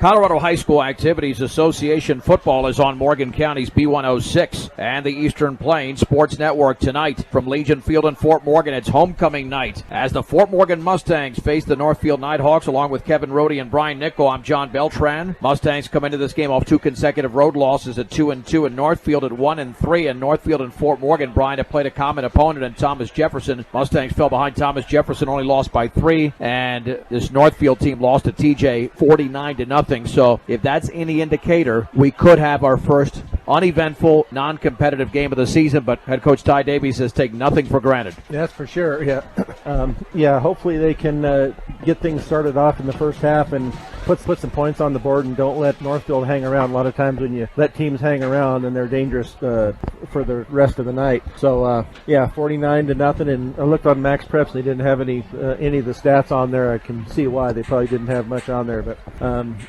Colorado High School Activities Association football is on Morgan County's B106 and the Eastern Plains Sports Network tonight from Legion Field in Fort Morgan. It's homecoming night as the Fort Morgan Mustangs face the Northfield Nighthawks along with Kevin Rohde and Brian Nickel. I'm John Beltran. Mustangs come into this game off 2 consecutive road losses at 2-2 and Northfield at 1-3. And Northfield and Fort Morgan, Brian, have played a common opponent in Thomas Jefferson. Mustangs fell behind Thomas Jefferson, only lost by 3, and this Northfield team lost to TJ 49-0. So if that's any indicator, we could have our first uneventful, non-competitive game of the season, but head coach Ty Davies says take nothing for granted. That's for sure, yeah. Hopefully they can get things started off in the first half and put some points on the board and don't let Northfield hang around. A lot of times when you let teams hang around, then they're dangerous for the rest of the night. So, 49-0, and I looked on Max Preps. They didn't have any of the stats on there. I can see why. They probably didn't have much on there, but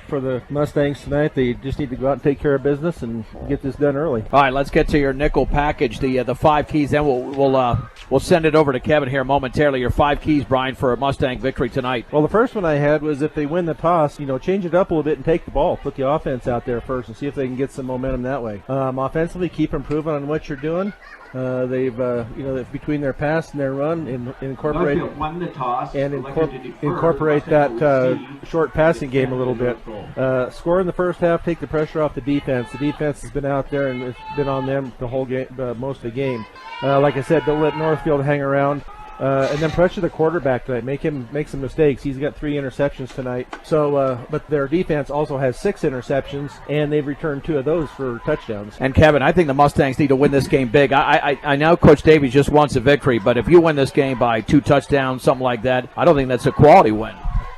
for the Mustangs tonight, they just need to go out and take care of business and get this done early. All right, let's get to your nickel package, the 5 keys. Then we'll send it over to Kevin here momentarily. Your 5 keys, Brian, for a Mustang victory tonight. Well, the first one I had was if they win the toss, change it up a little bit and take the ball. Put the offense out there first and see if they can get some momentum that way. Offensively, keep improving on what you're doing. They've, between their pass and their run, incorporate that short passing game a little bit. Score in the first half, take the pressure off the defense. The defense has been out there and it's been on them the whole game, most of the game. Like I said, don't let Northfield hang around. And then pressure the quarterback tonight. Make him make some mistakes. He's got 3 interceptions tonight. So, but their defense also has 6 interceptions, and they've returned 2 of those for touchdowns. And Kevin, I think the Mustangs need to win this game big. I know Coach Davies just wants a victory, but if you win this game by 2 touchdowns, something like that, I don't think that's a quality win.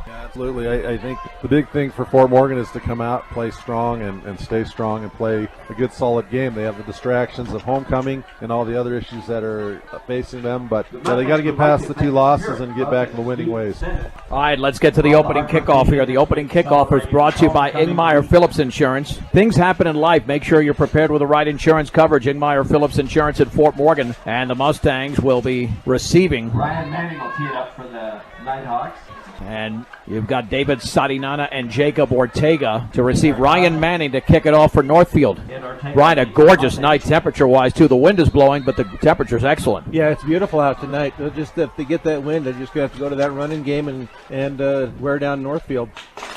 Absolutely. I think the big thing for Fort Morgan is to come out, play strong, and stay strong and play a good, solid game. They have the distractions of homecoming and all the other issues that are facing them, but they got to get past the 2 losses and get back in the winning ways. All right, let's get to the opening kickoff here. The opening kickoff is brought to you by Ingmeyer Phillips Insurance. Things happen in life. Make sure you're prepared with the right insurance coverage. Ingmeyer Phillips Insurance in Fort Morgan. And the Mustangs will be receiving. Ryan Manning will tee it up for the Nighthawks. And you've got David Sadinana and Jacob Ortega to receive. Ryan Manning to kick it off for Northfield. Brian, a gorgeous night temperature-wise, too. The wind is blowing, but the temperature's excellent. Yeah, it's beautiful out tonight. Just if they get that wind, they're just going to have to go to that running game and wear down Northfield.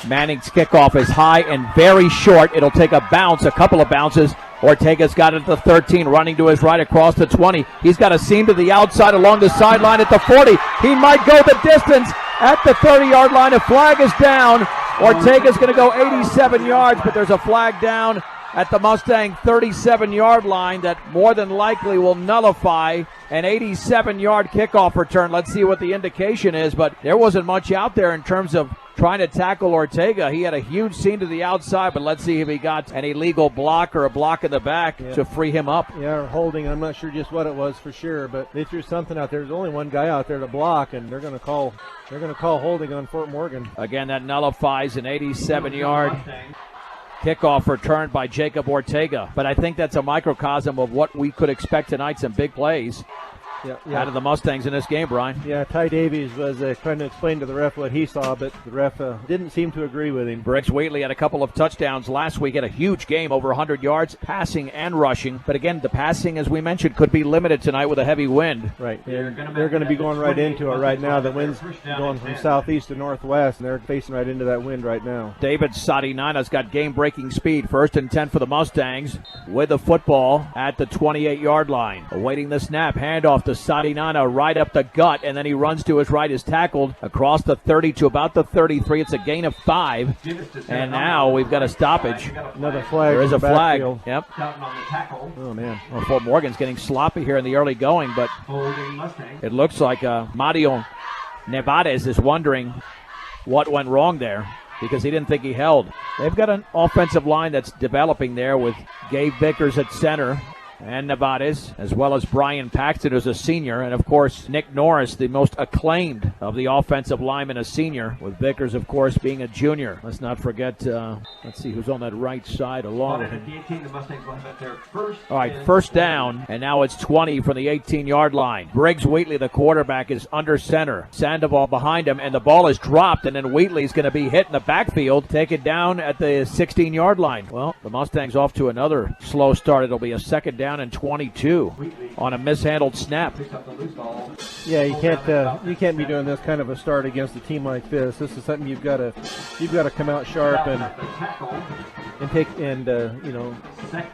Manning's kickoff is high and very short. It'll take a couple of bounces. Ortega's got it at the 13, running to his right across the 20. He's got a seam to the outside along the sideline at the 40. He might go the distance at the 30-yard line. A flag is down. Ortega's going to go 87 yards, but there's a flag down at the Mustang 37-yard line that more than likely will nullify an 87-yard kickoff return. Let's see what the indication is, but there wasn't much out there in terms of trying to tackle Ortega. He had a huge seam to the outside, but let's see if he got an illegal block or a block in the back to free him up. Yeah, or holding. I'm not sure just what it was for sure, but they threw something out there. There's only one guy out there to block, and they're going to call holding on Fort Morgan. Again, that nullifies an 87-yard kickoff return by Jacob Ortega. But I think that's a microcosm of what we could expect tonight, some big plays. Out of the Mustangs in this game, Brian. Yeah, Ty Davies was trying to explain to the ref what he saw, but the ref didn't seem to agree with him. Briggs Wheatley had a couple of touchdowns last week, had a huge game, over 100 yards, passing and rushing. But again, the passing, as we mentioned, could be limited tonight with a heavy wind. Right. They're going to be going right into it right now. The wind's going from southeast to northwest, and they're facing right into that wind right now. David Sadinana's got game-breaking speed. 1st and 10 for the Mustangs with the football at the 28-yard line. Awaiting the snap, handoff to Sadinana right up the gut, and then he runs to his right, is tackled across the 30 to about the 33. It's a gain of 5, and now we've got a stoppage. Another flag. There is a flag. Yep. Oh, man. Well, Fort Morgan's getting sloppy here in the early going, but it looks like Mario Nevades is wondering what went wrong there, because he didn't think he held. They've got an offensive line that's developing there with Gabe Vickers at center, and Nevada's, as well as Brian Paxton, who's a senior, and of course Nick Norris, the most acclaimed of the offensive linemen, a senior, with Vickers, of course, being a junior. Let's not forget, let's see who's on that right side along with him. All right, first down, and now it's 20 from the 18-yard line. Briggs Wheatley, the quarterback, is under center. Sandoval behind him, and the ball is dropped, and then Wheatley's going to be hit in the backfield, take it down at the 16-yard line. Well, the Mustangs off to another slow start. It'll be a second down and 22 on a mishandled snap. Yeah, you can't be doing this kind of a start against a team like this. This is something you've got to come out sharp and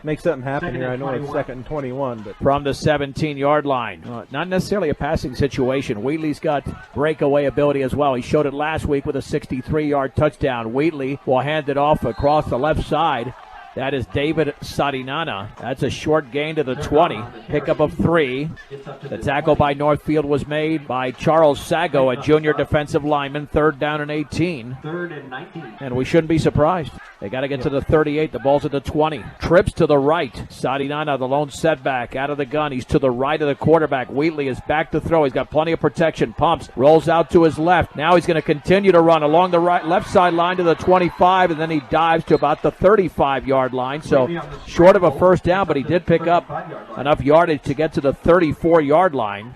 make something happen here. I know it's second and 21, but from the 17-yard line, not necessarily a passing situation. Wheatley's got breakaway ability as well. He showed it last week with a 63-yard touchdown. Wheatley will hand it off across the left side. That is David Sadinana. That's a short gain to the 20. Pickup of 3. The tackle by Northfield was made by Charles Sago, a junior defensive lineman. Third down and 18. Third and 19. And we shouldn't be surprised. They got to get to the 38. The ball's at the 20. Trips to the right. Sadinana, the lone setback, out of the gun. He's to the right of the quarterback. Wheatley is back to throw. He's got plenty of protection. Pumps. Rolls out to his left. Now he's going to continue to run along the left sideline to the 25, and then he dives to about the 35-yard line. So short of a first down, but he did pick up enough yardage to get to the 34-yard line.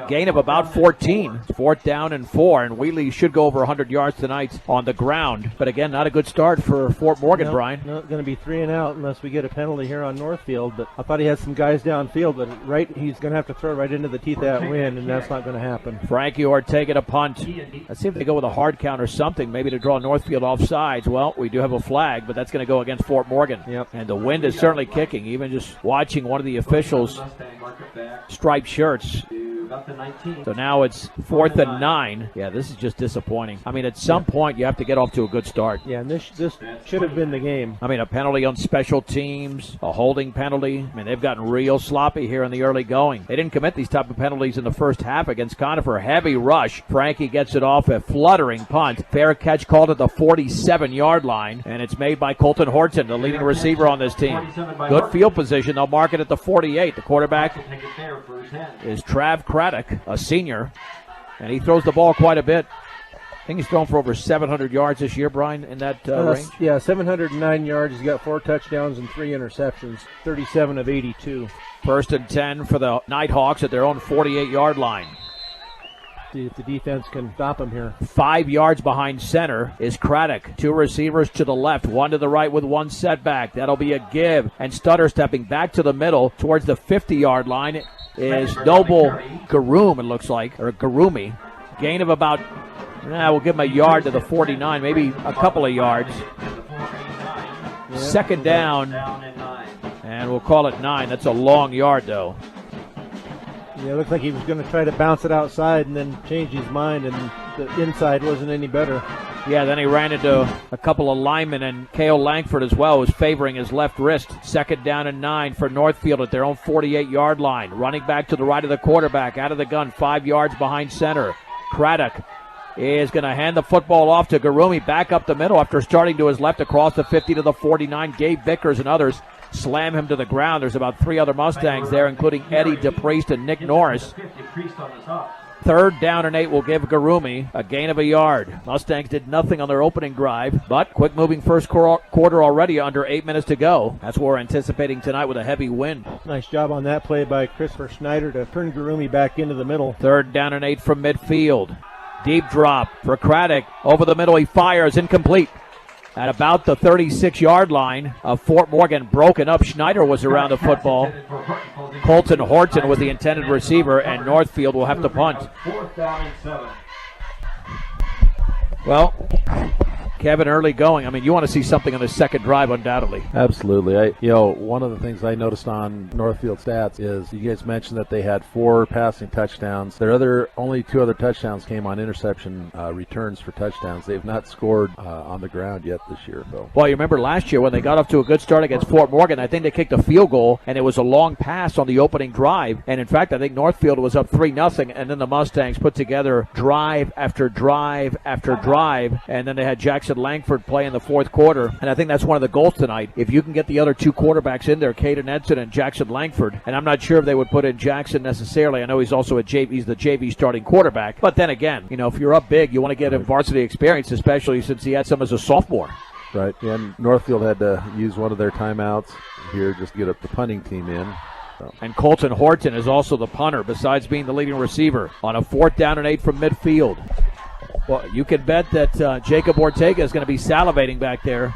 Gain of about 14. Fourth down and 4, and Wheatley should go over 100 yards tonight on the ground. But again, not a good start for Fort Morgan, Brian. No, going to be 3 and out unless we get a penalty here on Northfield. But I thought he had some guys downfield, but he's going to have to throw right into the teeth of that wind, and that's not going to happen. Frankie Ortega to punt. Let's see if they go with a hard count or something, maybe to draw Northfield off sides. Well, we do have a flag, but that's going to go against Fort Morgan. Yep. And the wind is certainly kicking. Even just watching one of the officials' striped shirts. So now it's 4th and 9. Yeah, this is just disappointing. I mean, at some point, you have to get off to a good start. Yeah, and this should have been the game. I mean, a penalty on special teams, a holding penalty. I mean, they've gotten real sloppy here in the early going. They didn't commit these type of penalties in the first half against Conifer. Heavy rush. Frankie gets it off a fluttering punt. Fair catch called at the 47-yard line, and it's made by Colton Horton, the leading receiver on this team. Good field position. They'll mark it at the 48. The quarterback is Trav Craddock, a senior, and he throws the ball quite a bit. I think he's thrown for over 700 yards this year, Brian, in that range. Yeah, 709 yards. He's got 4 touchdowns and 3 interceptions, 37 of 82. First and 10 for the Nighthawks at their own 48-yard line. See if the defense can stop him here. 5 yards behind center is Craddock. 2 receivers to the left, 1 to the right with 1 setback. That'll be a give. And Stutter stepping back to the middle towards the 50-yard line is Noble Garoom, it looks like, or Garumi. Gain of about, we'll give him a yard to the 49, maybe a couple of yards. Second down, and we'll call it 9. That's a long yard, though. Yeah, it looked like he was going to try to bounce it outside and then change his mind, and the inside wasn't any better. Yeah, then he ran into a couple of linemen, and Cale Langford as well was favoring his left wrist. Second down and 9 for Northfield at their own 48-yard line. Running back to the right of the quarterback, out of the gun, 5 yards behind center. Craddock is going to hand the football off to Garumi, back up the middle after starting to his left across the 50 to the 49. Gabe Vickers and others slam him to the ground. There's about 3 other Mustangs there, including Eddie DePriest and Nick Norris. Third down and 8 will give Garumi a gain of a yard. Mustangs did nothing on their opening drive, but quick moving first quarter already, under 8 minutes to go. That's what we're anticipating tonight with a heavy wind. Nice job on that play by Christopher Schneider to turn Garumi back into the middle. Third down and 8 from midfield. Deep drop for Craddock. Over the middle, he fires, incomplete. At about the 36-yard line of Fort Morgan, broken up. Schneider was around the football. Colton Horton was the intended receiver, and Northfield will have to punt. Well, Kevin, early going. I mean, you want to see something on the second drive, undoubtedly. Absolutely. One of the things I noticed on Northfield stats is you guys mentioned that they had 4 passing touchdowns. Their only 2 other touchdowns came on interception returns for touchdowns. They've not scored on the ground yet this year. So. Well, you remember last year when they got off to a good start against Fort Morgan, I think they kicked a field goal, and it was a long pass on the opening drive. And in fact, I think Northfield was up 3-0, and then the Mustangs put together drive after drive after drive, and then they had Jackson Jackson Langford play in the fourth quarter, and I think that's one of the goals tonight. If you can get the other two quarterbacks in there, Caden Edson and Jackson Langford, and I'm not sure if they would put in Jackson necessarily. I know he's also he's the JV starting quarterback, but then again, if you're up big, you want to get him varsity experience, especially since he had some as a sophomore. Right, and Northfield had to use one of their timeouts here just to get the punting team in. And Colton Horton is also the punter, besides being the leading receiver on a 4th down and 8 from midfield. Well, you can bet that Jacob Ortega is going to be salivating back there.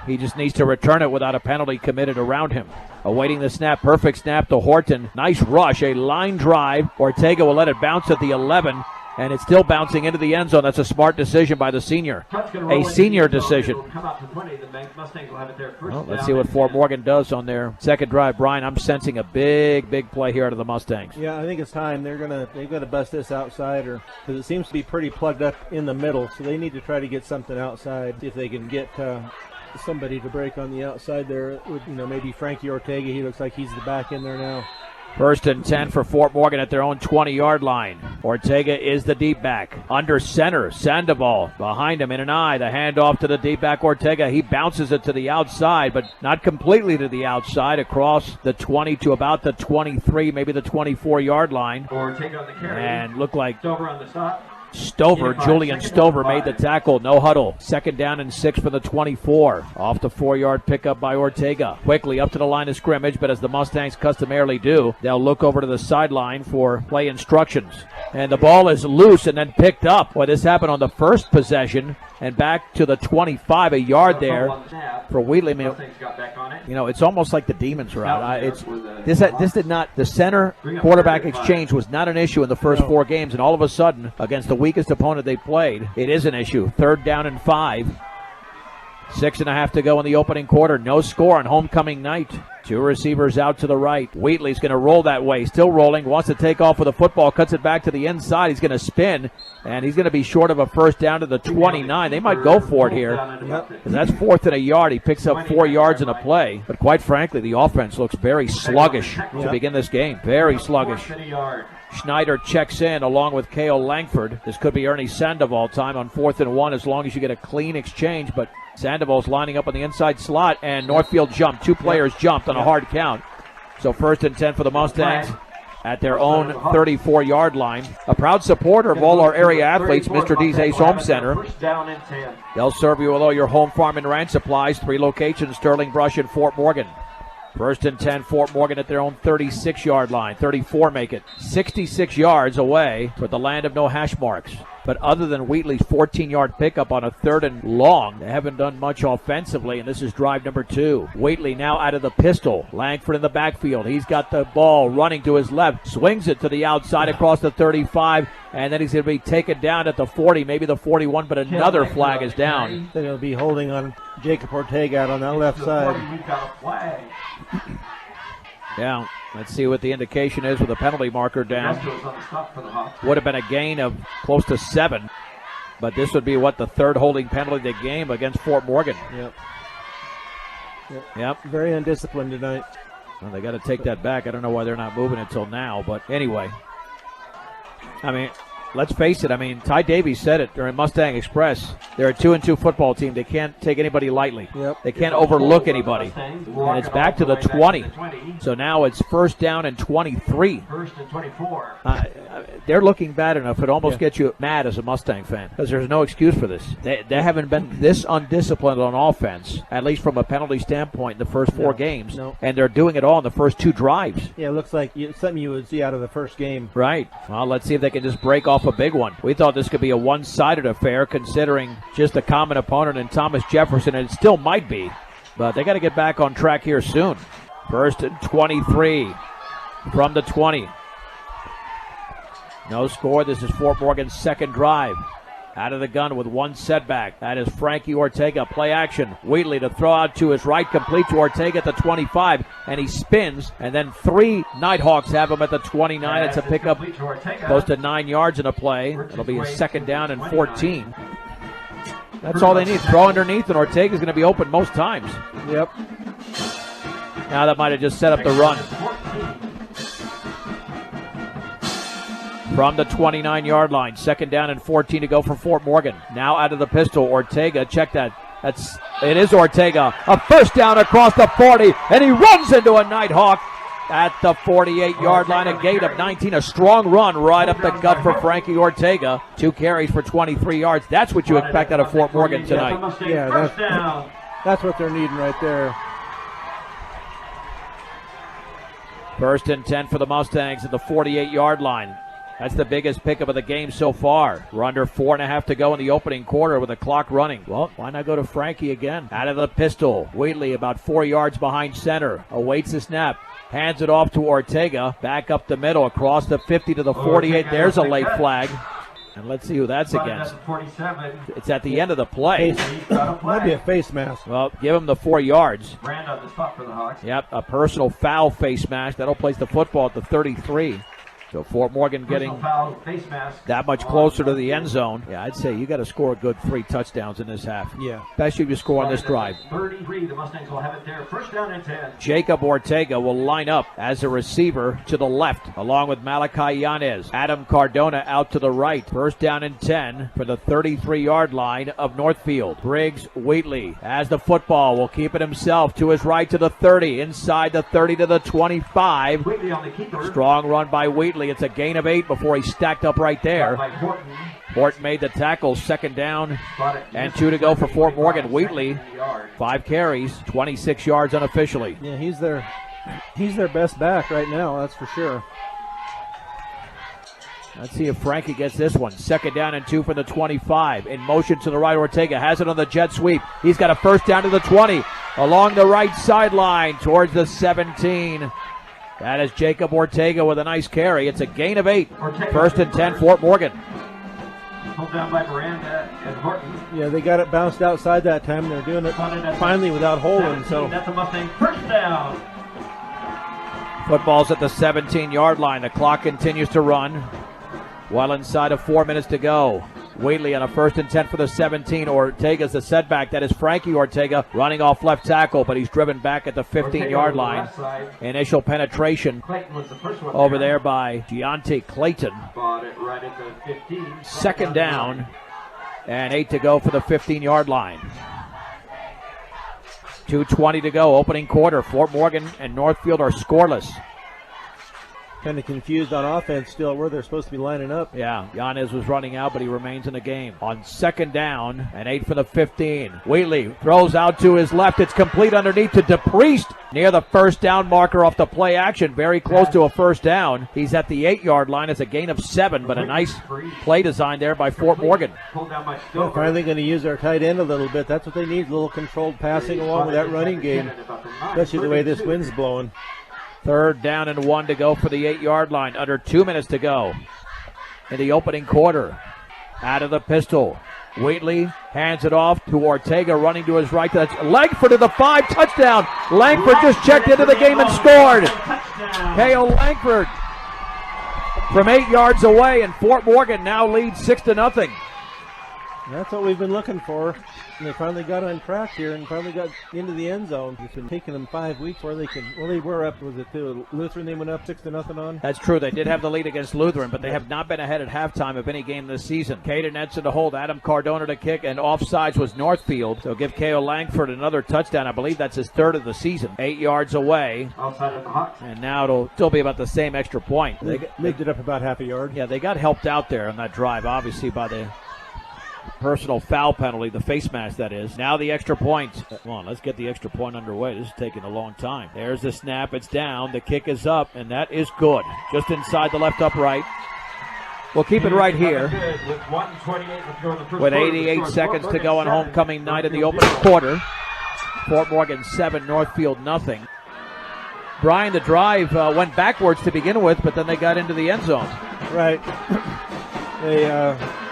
He just needs to return it without a penalty committed around him. Awaiting the snap, perfect snap to Horton. Nice rush, a line drive. Ortega will let it bounce at the 11, and it's still bouncing into the end zone. That's a smart decision by the senior. A senior decision. Well, let's see what Fort Morgan does on their second drive. Brian, I'm sensing a big play here out of the Mustangs. Yeah, I think it's time. They've got to bust this outside, because it seems to be pretty plugged up in the middle. So they need to try to get something outside. See if they can get somebody to break on the outside there. Maybe Frankie Ortega. He looks like he's the back in there now. 1st and 10 for Fort Morgan at their own 20-yard line. Ortega is the deep back. Under center, Sandoval behind him in an eye. The handoff to the deep back, Ortega. He bounces it to the outside, but not completely to the outside, across the 20 to about the 23, maybe the 24-yard line. Ortega on the carry. And looked like Over on the stop. Julian Stover made the tackle. No huddle. 2nd down and 6 for the 24. Off the 4-yard pickup by Ortega. Quickly up to the line of scrimmage, but as the Mustangs customarily do, they'll look over to the sideline for play instructions. And the ball is loose and then picked up. Boy, this happened on the first possession. And back to the 25, a yard there for Wheatley. It's almost like the Demons are out. This did not. The center quarterback exchange was not an issue in the first 4 games, and all of a sudden, against the weakest opponent they played, it is an issue. 3rd down and 5. 6.5 to go in the opening quarter. No score on homecoming night. 2 receivers out to the right. Wheatley's going to roll that way. Still rolling. Wants to take off with the football. Cuts it back to the inside. He's going to spin. And he's going to be short of a first down to the 29. They might go for it here. That's 4th and a yard. He picks up 4 yards in a play. But quite frankly, the offense looks very sluggish to begin this game. Very sluggish. Schneider checks in along with K.O. Langford. This could be Ernie Sandoval time on 4th and 1 as long as you get a clean exchange. But Sandoval's lining up on the inside slot, and Northfield jumped. 2 players jumped on a hard count. So 1st and 10 for the Mustangs at their own 34-yard line. A proud supporter of all our area athletes, Mr. D's Ace Home Center. They'll serve you with all your home, farm, and ranch supplies. 3 locations, Sterling, Brush, and Fort Morgan. 1st and 10, Fort Morgan at their own 36-yard line. 34 make it. 66 yards away for the land of no hash marks. But other than Wheatley's 14-yard pickup on a 3rd and long, they haven't done much offensively, and this is drive number 2. Wheatley now out of the pistol. Langford in the backfield. He's got the ball running to his left. Swings it to the outside across the 35, and then he's going to be taken down at the 40, maybe the 41, but another flag is down. They're going to be holding on Jacob Ortega out on that left side. Yeah, let's see what the indication is with the penalty marker down. Would have been a gain of close to 7, but this would be the 3rd holding penalty of the game against Fort Morgan. Yep. Very undisciplined tonight. Well, they got to take that back. I don't know why they're not moving until now, but anyway. Let's face it. Ty Davies said it during Mustang Express. They're a 2-2 football team. They can't take anybody lightly. They can't overlook anybody. And it's back to the 20. So now it's 1st down and 23. 1st and 24. They're looking bad enough. It almost gets you mad as a Mustang fan because there's no excuse for this. They haven't been this undisciplined on offense, at least from a penalty standpoint, in the first 4 games. And they're doing it all in the first 2 drives. Yeah, it looks like something you would see out of the first game. Right. Well, let's see if they can just break off a big one. We thought this could be a one-sided affair considering just a common opponent in Thomas Jefferson, and it still might be. But they got to get back on track here soon. 1st and 23 from the 20. No score. This is Fort Morgan's 2nd drive. Out of the gun with 1 setback. That is Frankie Ortega. Play action. Wheatley to throw out to his right. Complete to Ortega at the 25. And he spins. And then 3 Nighthawks have him at the 29. It's a pickup close to 9 yards in a play. It'll be a 2nd down and 14. That's all they need. Throw underneath, and Ortega's going to be open most times. Yep. Now that might have just set up the run. from the 29-yard line. 2nd down and 14 to go for Fort Morgan. Now out of the pistol, Ortega. Check that. It is Ortega. A 1st down across the 40, and he runs into a Nighthawk at the 48-yard line. A gain of 19. A strong run right up the gut for Frankie Ortega. 2 carries for 23 yards. That's what you expect out of Fort Morgan tonight. Yeah, that's what they're needing right there. 1st and 10 for the Mustangs at the 48-yard line. That's the biggest pickup of the game so far. We're under 4.5 to go in the opening quarter with the clock running. Well, why not go to Frankie again? Out of the pistol. Wheatley about 4 yards behind center. Awaits the snap. Hands it off to Ortega. Back up the middle across the 50 to the 48. There's a late flag. And let's see who that's against. It's at the end of the play. Might be a face mask. Well, give him the 4 yards. Ran on the spot for the Hawks. Yep, a personal foul face mask. That'll place the football at the 33. So Fort Morgan getting that much closer to the end zone. Yeah, I'd say you got to score a good 3 touchdowns in this half. Yeah. Especially if you score on this drive. 33, the Mustangs will have it there. 1st down and 10. Jacob Ortega will line up as a receiver to the left, along with Malachi Yanez. Adam Cardona out to the right. 1st down and 10 for the 33-yard line of Northfield. Briggs Wheatley has the football. Will keep it himself to his right to the 30. Inside the 30 to the 25. Wheatley on the keeper. Strong run by Wheatley. It's a gain of 8 before he stacked up right there. Horton made the tackle. 2nd down and 2 to go for Fort Morgan. Wheatley, 5 carries, 26 yards unofficially. Yeah, he's their best back right now, that's for sure. Let's see if Frankie gets this one. 2nd down and 2 for the 25. In motion to the right, Ortega has it on the jet sweep. He's got a 1st down to the 20. Along the right sideline towards the 17. That is Jacob Ortega with a nice carry. It's a gain of 8. 1st and 10, Fort Morgan. Pulled down by Miranda and Horton. Yeah, they got it bounced outside that time. They're doing it finally without holding. So that's a Mustang 1st down. Football's at the 17-yard line. The clock continues to run. Well inside of 4 minutes to go. Wheatley on a 1st and 10 for the 17. Ortega's the setback. That is Frankie Ortega running off left tackle, but he's driven back at the 15-yard line. Initial penetration over there by Deontay Clayton. Right at the 15. 2nd down and 8 to go for the 15-yard line. 2:20 to go, opening quarter. Fort Morgan and Northfield are scoreless. Kind of confused on offense still where they're supposed to be lining up. Yeah, Yanez was running out, but he remains in the game. On 2nd down and 8 for the 15. Wheatley throws out to his left. It's complete underneath to DePriest near the 1st down marker off the play action. Very close to a 1st down. He's at the 8-yard line. It's a gain of 7, but a nice play design there by Fort Morgan. They're finally going to use their tight end a little bit. That's what they need, a little controlled passing along with that running game, especially the way this wind's blowing. 3rd down and 1 to go for the 8-yard line. Under 2 minutes to go in the opening quarter. Out of the pistol. Wheatley hands it off to Ortega running to his right. That's Langford to the 5. Touchdown. Langford just checked into the game and scored. K.O. Langford from 8 yards away, and Fort Morgan now leads 6-0. That's what we've been looking for. And they finally got on track here and finally got into the end zone. It's been taking them 5 weeks where they can. Well, they were up. Was it to Lutheran? They went up 6-0 on. That's true. They did have the lead against Lutheran, but they have not been ahead at halftime of any game this season. Caden Edson to hold, Adam Cardona to kick, and offsides was Northfield. So give K.O. Langford another touchdown. I believe that's his 3rd of the season. 8 yards away. Outside of the Hawks. And now it'll still be about the same extra point. They moved it up about half a yard. Yeah, they got helped out there on that drive, obviously, by the personal foul penalty, the face mask that is. Now the extra point. Come on, let's get the extra point underway. This is taking a long time. There's the snap. It's down. The kick is up, and that is good. Just inside the left upright. We'll keep it right here. With 88 seconds to go on homecoming night in the opening quarter. Fort Morgan 7, Northfield nothing. Brian, the drive went backwards to begin with, but then they got into the end zone. Right. They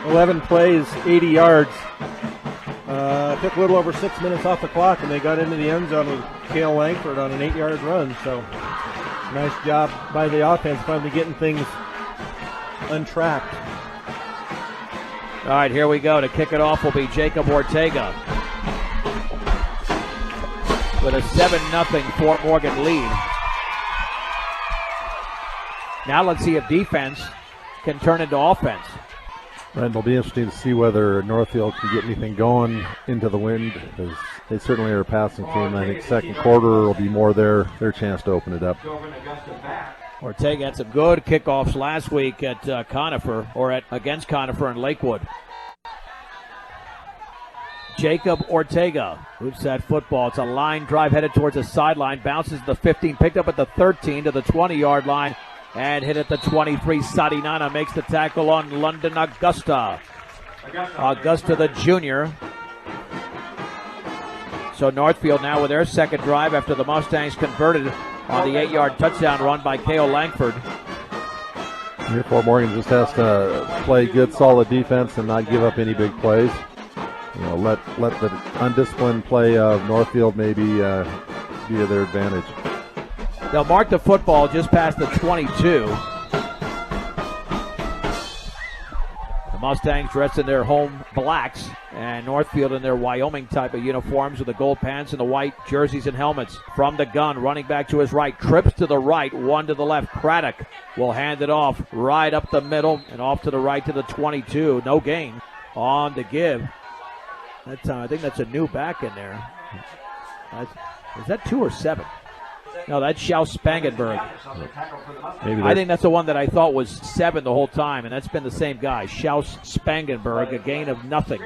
11 plays, 80 yards. Took a little over 6 minutes off the clock, and they got into the end zone with K.O. Langford on an 8-yard run. So nice job by the offense finally getting things untracked. All right, here we go. To kick it off will be Jacob Ortega with a 7-0 Fort Morgan lead. Now let's see if defense can turn into offense. And it'll be interesting to see whether Northfield can get anything going into the wind, because they certainly are a passing team. I think second quarter will be more their chance to open it up. Ortega had some good kickoffs last week at Conifer, or against Conifer in Lakewood. Jacob Ortega hoops that football. It's a line drive headed towards the sideline. Bounces the 15, picked up at the 13 to the 20-yard line, and hit at the 23. Sadinana makes the tackle on London Augusta. Augusta, the junior. So Northfield now with their second drive after the Mustangs converted on the 8-yard touchdown run by K.O. Langford. Here, Fort Morgan just has to play good, solid defense and not give up any big plays. You know, let the undisciplined play of Northfield maybe be to their advantage. They'll mark the football just past the 22. The Mustangs dressed in their home blacks, and Northfield in their Wyoming type of uniforms with the gold pants and the white jerseys and helmets. From the gun, running back to his right, trips to the right, one to the left. Craddock will hand it off right up the middle and off to the right to the 22. No gain on the give. I think that's a new back in there. Is that 2 or 7? No, that's Schaus Spangenberg. I think that's the one that I thought was 7 the whole time, and that's been the same guy, Schaus Spangenberg, a gain of nothing.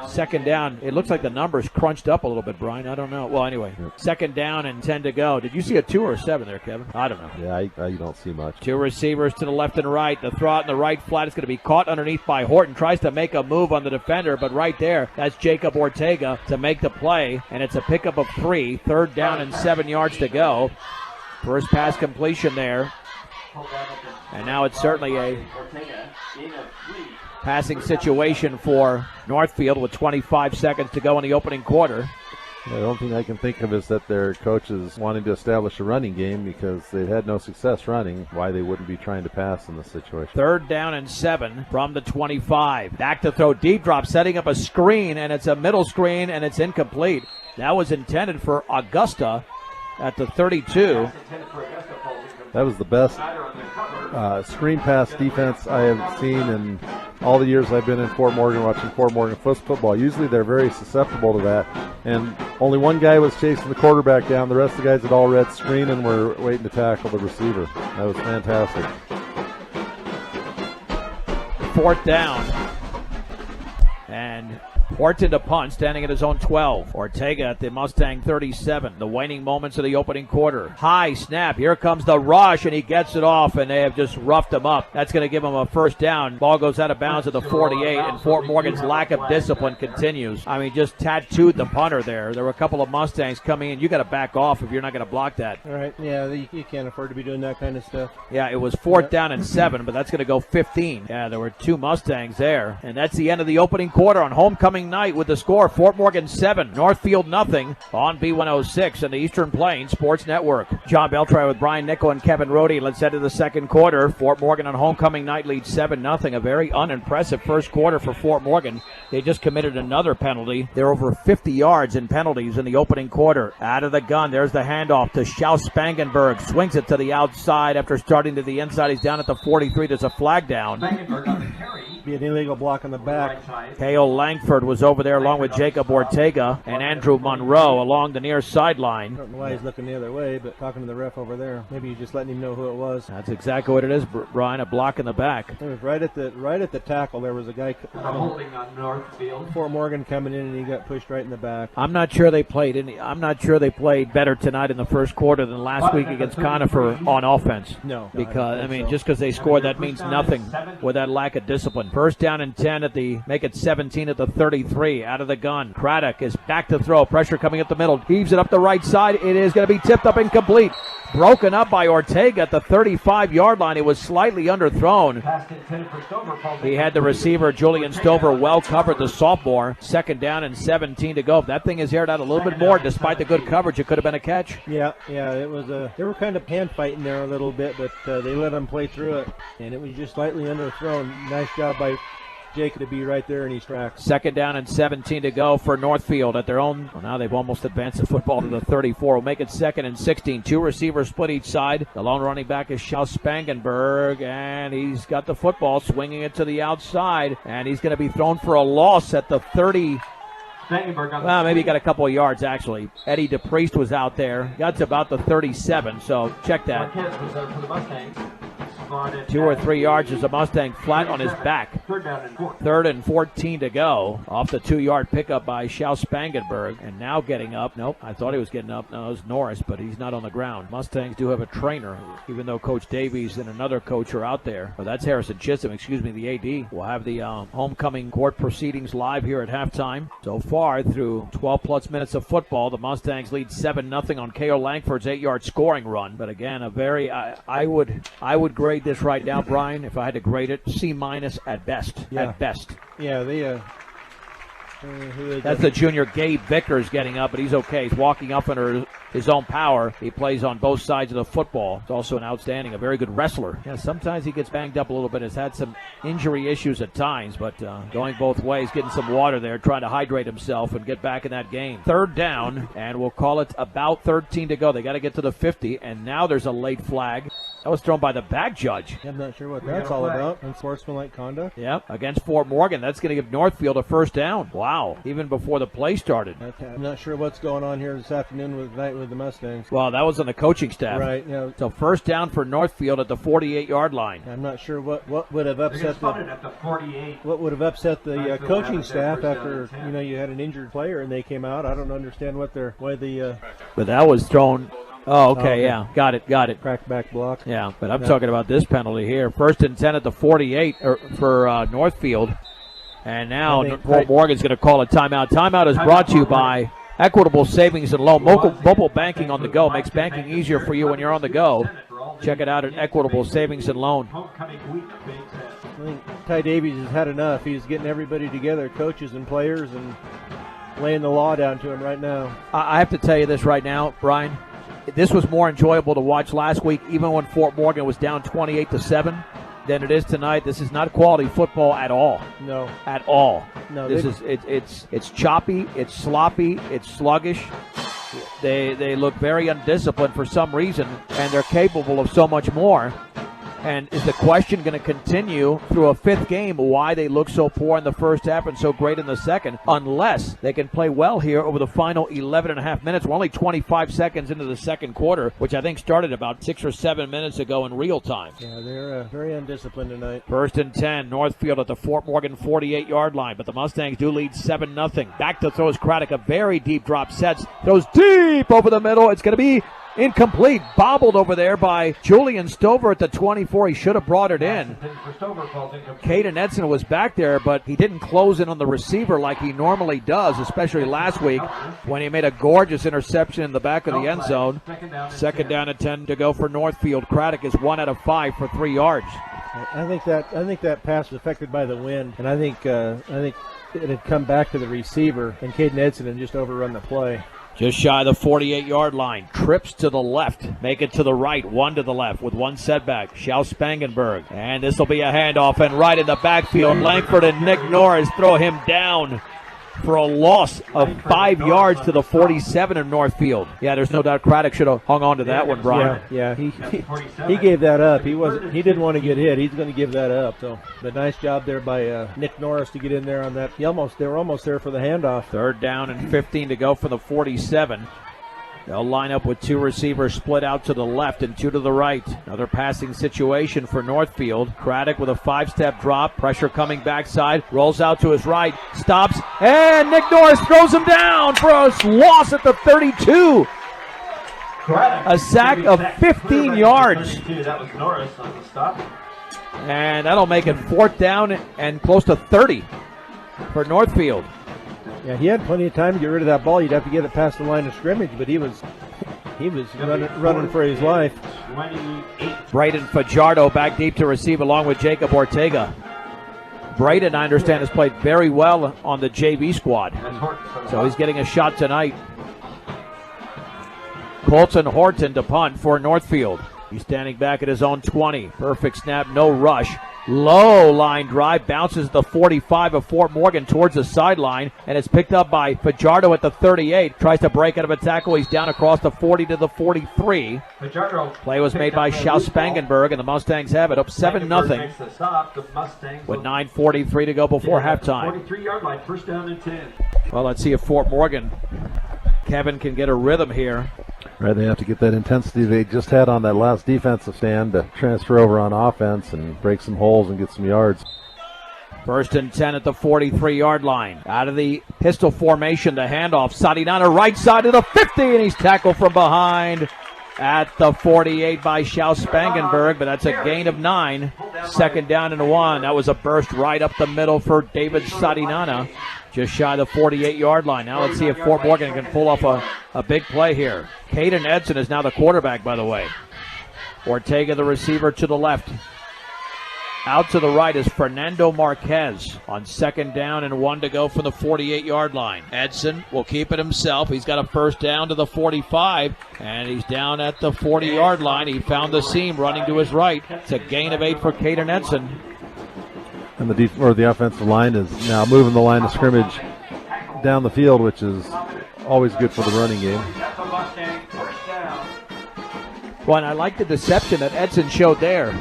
Second down. It looks like the numbers crunched up a little bit, Brian. I don't know. Well, anyway, second down and 10 to go. Did you see a 2 or a 7 there, Kevin? I don't know. Yeah, I don't see much. Two receivers to the left and right. The throw out in the right flat is going to be caught underneath by Horton. Tries to make a move on the defender, but right there, that's Jacob Ortega to make the play, and it's a pickup of 3. Third down and 7 yards to go. First pass completion there. And now it's certainly a passing situation for Northfield with 25 seconds to go in the opening quarter. The only thing I can think of is that their coach is wanting to establish a running game because they've had no success running. Why they wouldn't be trying to pass in this situation. Third down and 7 from the 25. Back to throw, deep drop, setting up a screen, and it's a middle screen, and it's incomplete. That was intended for Augusta at the 32. That was the best screen pass defense I have seen in all the years I've been in Fort Morgan watching Fort Morgan football. Usually they're very susceptible to that. And only one guy was chasing the quarterback down. The rest of the guys had all read screen and were waiting to tackle the receiver. That was fantastic. Fourth down. And Horton to punt, standing at his own 12. Ortega at the Mustang 37. The waning moments of the opening quarter. High snap. Here comes the rush, and he gets it off, and they have just roughed him up. That's going to give him a first down. Ball goes out of bounds at the 48, and Fort Morgan's lack of discipline continues. I mean, just tattooed the punter there. There were a couple of Mustangs coming in. You got to back off if you're not going to block that. All right, yeah, you can't afford to be doing that kind of stuff. Yeah, it was fourth down and 7, but that's going to go 15. Yeah, there were 2 Mustangs there, and that's the end of the opening quarter on homecoming night with the score Fort Morgan 7, Northfield nothing on B106 and the Eastern Plains Sports Network. John Beltray with Brian Nickel and Kevin Rohde. Let's head to the second quarter. Fort Morgan on homecoming night leads 7-0. A very unimpressive first quarter for Fort Morgan. They just committed another penalty. They're over 50 yards in penalties in the opening quarter. Out of the gun, there's the handoff to Schaus Spangenberg. Swings it to the outside after starting to the inside. He's down at the 43. There's a flag down. Be an illegal block on the back. K.O. Langford was over there along with Jacob Ortega and Andrew Monroe along the near sideline. I don't know why he's looking the other way, but talking to the ref over there. Maybe he's just letting him know who it was. That's exactly what it is, Brian, a block in the back. It was right at the tackle. There was a guy holding on Northfield. Fort Morgan coming in, and he got pushed right in the back. I'm not sure they played better tonight in the first quarter than last week against Conifer on offense. No. Because, I mean, just because they scored, that means nothing with that lack of discipline. First down and 10 make it 17 at the 33. Out of the gun. Craddock is back to throw. Pressure coming up the middle. Heaves it up the right side. It is going to be tipped up incomplete. Broken up by Ortega at the 35-yard line. It was slightly underthrown. He had the receiver, Julian Stover, well covered, the sophomore. Second down and 17 to go. If that thing is aired out a little bit more, despite the good coverage, it could have been a catch. Yeah, it was they were kind of hand fighting there a little bit, but they let him play through it, and it was just slightly underthrown. Nice job by Jake to be right there in his tracks. Second down and 17 to go for Northfield at their own. Well, now they've almost advanced the football to the 34. Will make it second and 16. Two receivers split each side. The lone running back is Schaus Spangenberg, and he's got the football, swinging it to the outside, and he's going to be thrown for a loss at the 30. Well, maybe he got a couple of yards, actually. Eddie DePriest was out there. Got to about the 37, so check that. 2 or 3 yards as the Mustang flat on his back. Third and 14 to go. Off the 2-yard pickup by Schaus Spangenberg. And now getting up. Nope, I thought he was getting up. No, it was Norris, but he's not on the ground. Mustangs do have a trainer, even though Coach Davies and another coach are out there. But that's Harrison Chisholm, the AD. We'll have the homecoming court proceedings live here at halftime. So far, through 12-plus minutes of football, the Mustangs lead 7-0 on K.O. Langford's 8-yard scoring run. But again, a very, I would grade this right now, Brian, if I had to grade it, C- at best. Yeah. At best. Yeah, That's the junior Gabe Vickers getting up, but he's okay. He's walking up under his own power. He plays on both sides of the football. He's also a very good wrestler. Yeah, sometimes he gets banged up a little bit. Has had some injury issues at times, but going both ways, getting some water there, trying to hydrate himself and get back in that game. Third down, and we'll call it about 13 to go. They got to get to the 50, and now there's a late flag. That was thrown by the back judge. I'm not sure what that's all about. Unsportsmanlike conduct. Yeah, against Fort Morgan. That's going to give Northfield a first down. Wow, even before the play started. Okay. I'm not sure what's going on here this afternoon with the Mustangs. Well, that was on the coaching staff. Right. Yeah. So first down for Northfield at the 48-yard line. I'm not sure what would have upset the 48. What would have upset the coaching staff after you had an injured player and they came out. I don't understand why the. But that was thrown. Oh, okay, yeah. Got it. Crackback block. Yeah, but I'm talking about this penalty here. First and 10 at the 48 for Northfield. And now Fort Morgan's going to call a timeout. Timeout is brought to you by Equitable Savings and Loan. Mobile banking on the go makes banking easier for you when you're on the go. Check it out at Equitable Savings and Loan. I think Ty Davies has had enough. He's getting everybody together, coaches and players, and laying the law down to him right now. I have to tell you this right now, Brian. This was more enjoyable to watch last week, even when Fort Morgan was down 28-7, than it is tonight. This is not quality football at all. No, at all. No, it's choppy, it's sloppy, it's sluggish. They look very undisciplined for some reason, and they're capable of so much more. And is the question going to continue through a fifth game why they look so poor in the first half and so great in the second, unless they can play well here over the final 11 and a half minutes. We're only 25 seconds into the second quarter, which I think started about 6 or 7 minutes ago in real time. Yeah, they're very undisciplined tonight. First and 10, Northfield at the Fort Morgan 48-yard line, but the Mustangs do lead 7-0. Back to throws Craddock, a very deep drop, sets, throws deep over the middle. It's going to be incomplete, bobbled over there by Julian Stover at the 24. He should have brought it in. Caden Edson was back there, but he didn't close in on the receiver like he normally does, especially last week when he made a gorgeous interception in the back of the end zone. Second down and 10 to go for Northfield. Craddock is 1 out of 5 for 3 yards. I think that pass was affected by the wind, and I think it had come back to the receiver, and Caden Edson had just overrun the play. Just shy of the 48-yard line. Trips to the left. Make it to the right. One to the left with one setback. Schaus Spangenberg. And this will be a handoff. And right in the backfield, Langford and Nick Norris throw him down for a loss of 5 yards to the 47 of Northfield. Yeah, there's no doubt Craddock should have hung on to that one, Brian. Yeah, he gave that up. He didn't want to get hit. He's going to give that up. So, but nice job there by Nick Norris to get in there on that. They were almost there for the handoff. Third down and 15 to go for the 47. They'll line up with two receivers split out to the left and two to the right. Another passing situation for Northfield. Craddock with a 5-step drop. Pressure coming backside. Rolls out to his right. Stops. And Nick Norris throws him down for a loss at the 32. A sack of 15 yards. That was Norris on the stop. And that'll make it fourth down and close to 30 for Northfield. Yeah, he had plenty of time to get rid of that ball. You'd have to get it past the line of scrimmage, but he was running for his life. Braden Fajardo back deep to receive along with Jacob Ortega. Braden, I understand, has played very well on the JV squad, so he's getting a shot tonight. Colton Horton to punt for Northfield. He's standing back at his own 20. Perfect snap, no rush. Low line drive, bounces the 45 of Fort Morgan towards the sideline, and it's picked up by Fajardo at the 38. Tries to break out of a tackle. He's down across the 40 to the 43. Play was made by Schaus Spangenberg, and the Mustangs have it up 7-0 with 9:43 to go before halftime. 43-yard line, first down and 10. Well, let's see if Fort Morgan, Kevin, can get a rhythm here. Right, they have to get that intensity they just had on that last defensive stand to transfer over on offense and break some holes and get some yards. First and 10 at the 43-yard line. Out of the pistol formation, the handoff. Sadinana right side to the 50, and he's tackled from behind at the 48 by Schaus Spangenberg, but that's a gain of 9. Second down and 1. That was a burst right up the middle for David Sadinana, just shy of the 48-yard line. Now let's see if Fort Morgan can pull off a big play here. Caden Edson is now the quarterback, by the way. Ortega, the receiver, to the left. Out to the right is Fernando Marquez on second down and 1 to go from the 48-yard line. Edson will keep it himself. He's got a first down to the 45, and he's down at the 40-yard line. He found the seam running to his right. It's a gain of 8 for Caden Edson. And the offensive line is now moving the line of scrimmage down the field, which is always good for the running game. Well, and I like the deception that Edson showed there.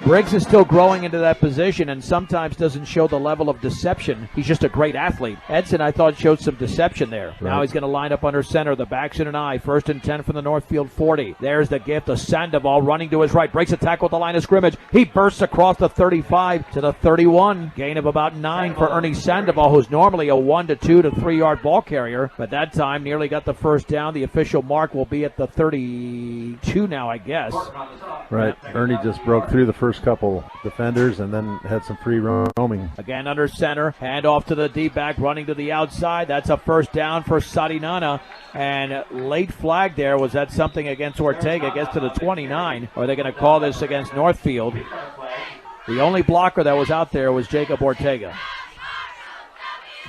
Briggs is still growing into that position and sometimes doesn't show the level of deception. He's just a great athlete. Edson, I thought, showed some deception there. Right. Now he's going to line up under center. The back's in an eye. First and 10 from the Northfield 40. There's the gift of Sandoval running to his right. Breaks a tackle at the line of scrimmage. He bursts across the 35 to the 31. Gain of about 9 for Ernie Sandoval, who's normally a 1 to 2 to 3 yard ball carrier. But that time nearly got the first down. The official mark will be at the 32 now, I guess. Right. Ernie just broke through the first couple defenders and then had some free roaming. Again under center, hand off to the D-back, running to the outside. That's a first down for Sadinana, and late flag there. Was that something against Ortega? Gets to the 29. Or are they going to call this against Northfield? The only blocker that was out there was Jacob Ortega.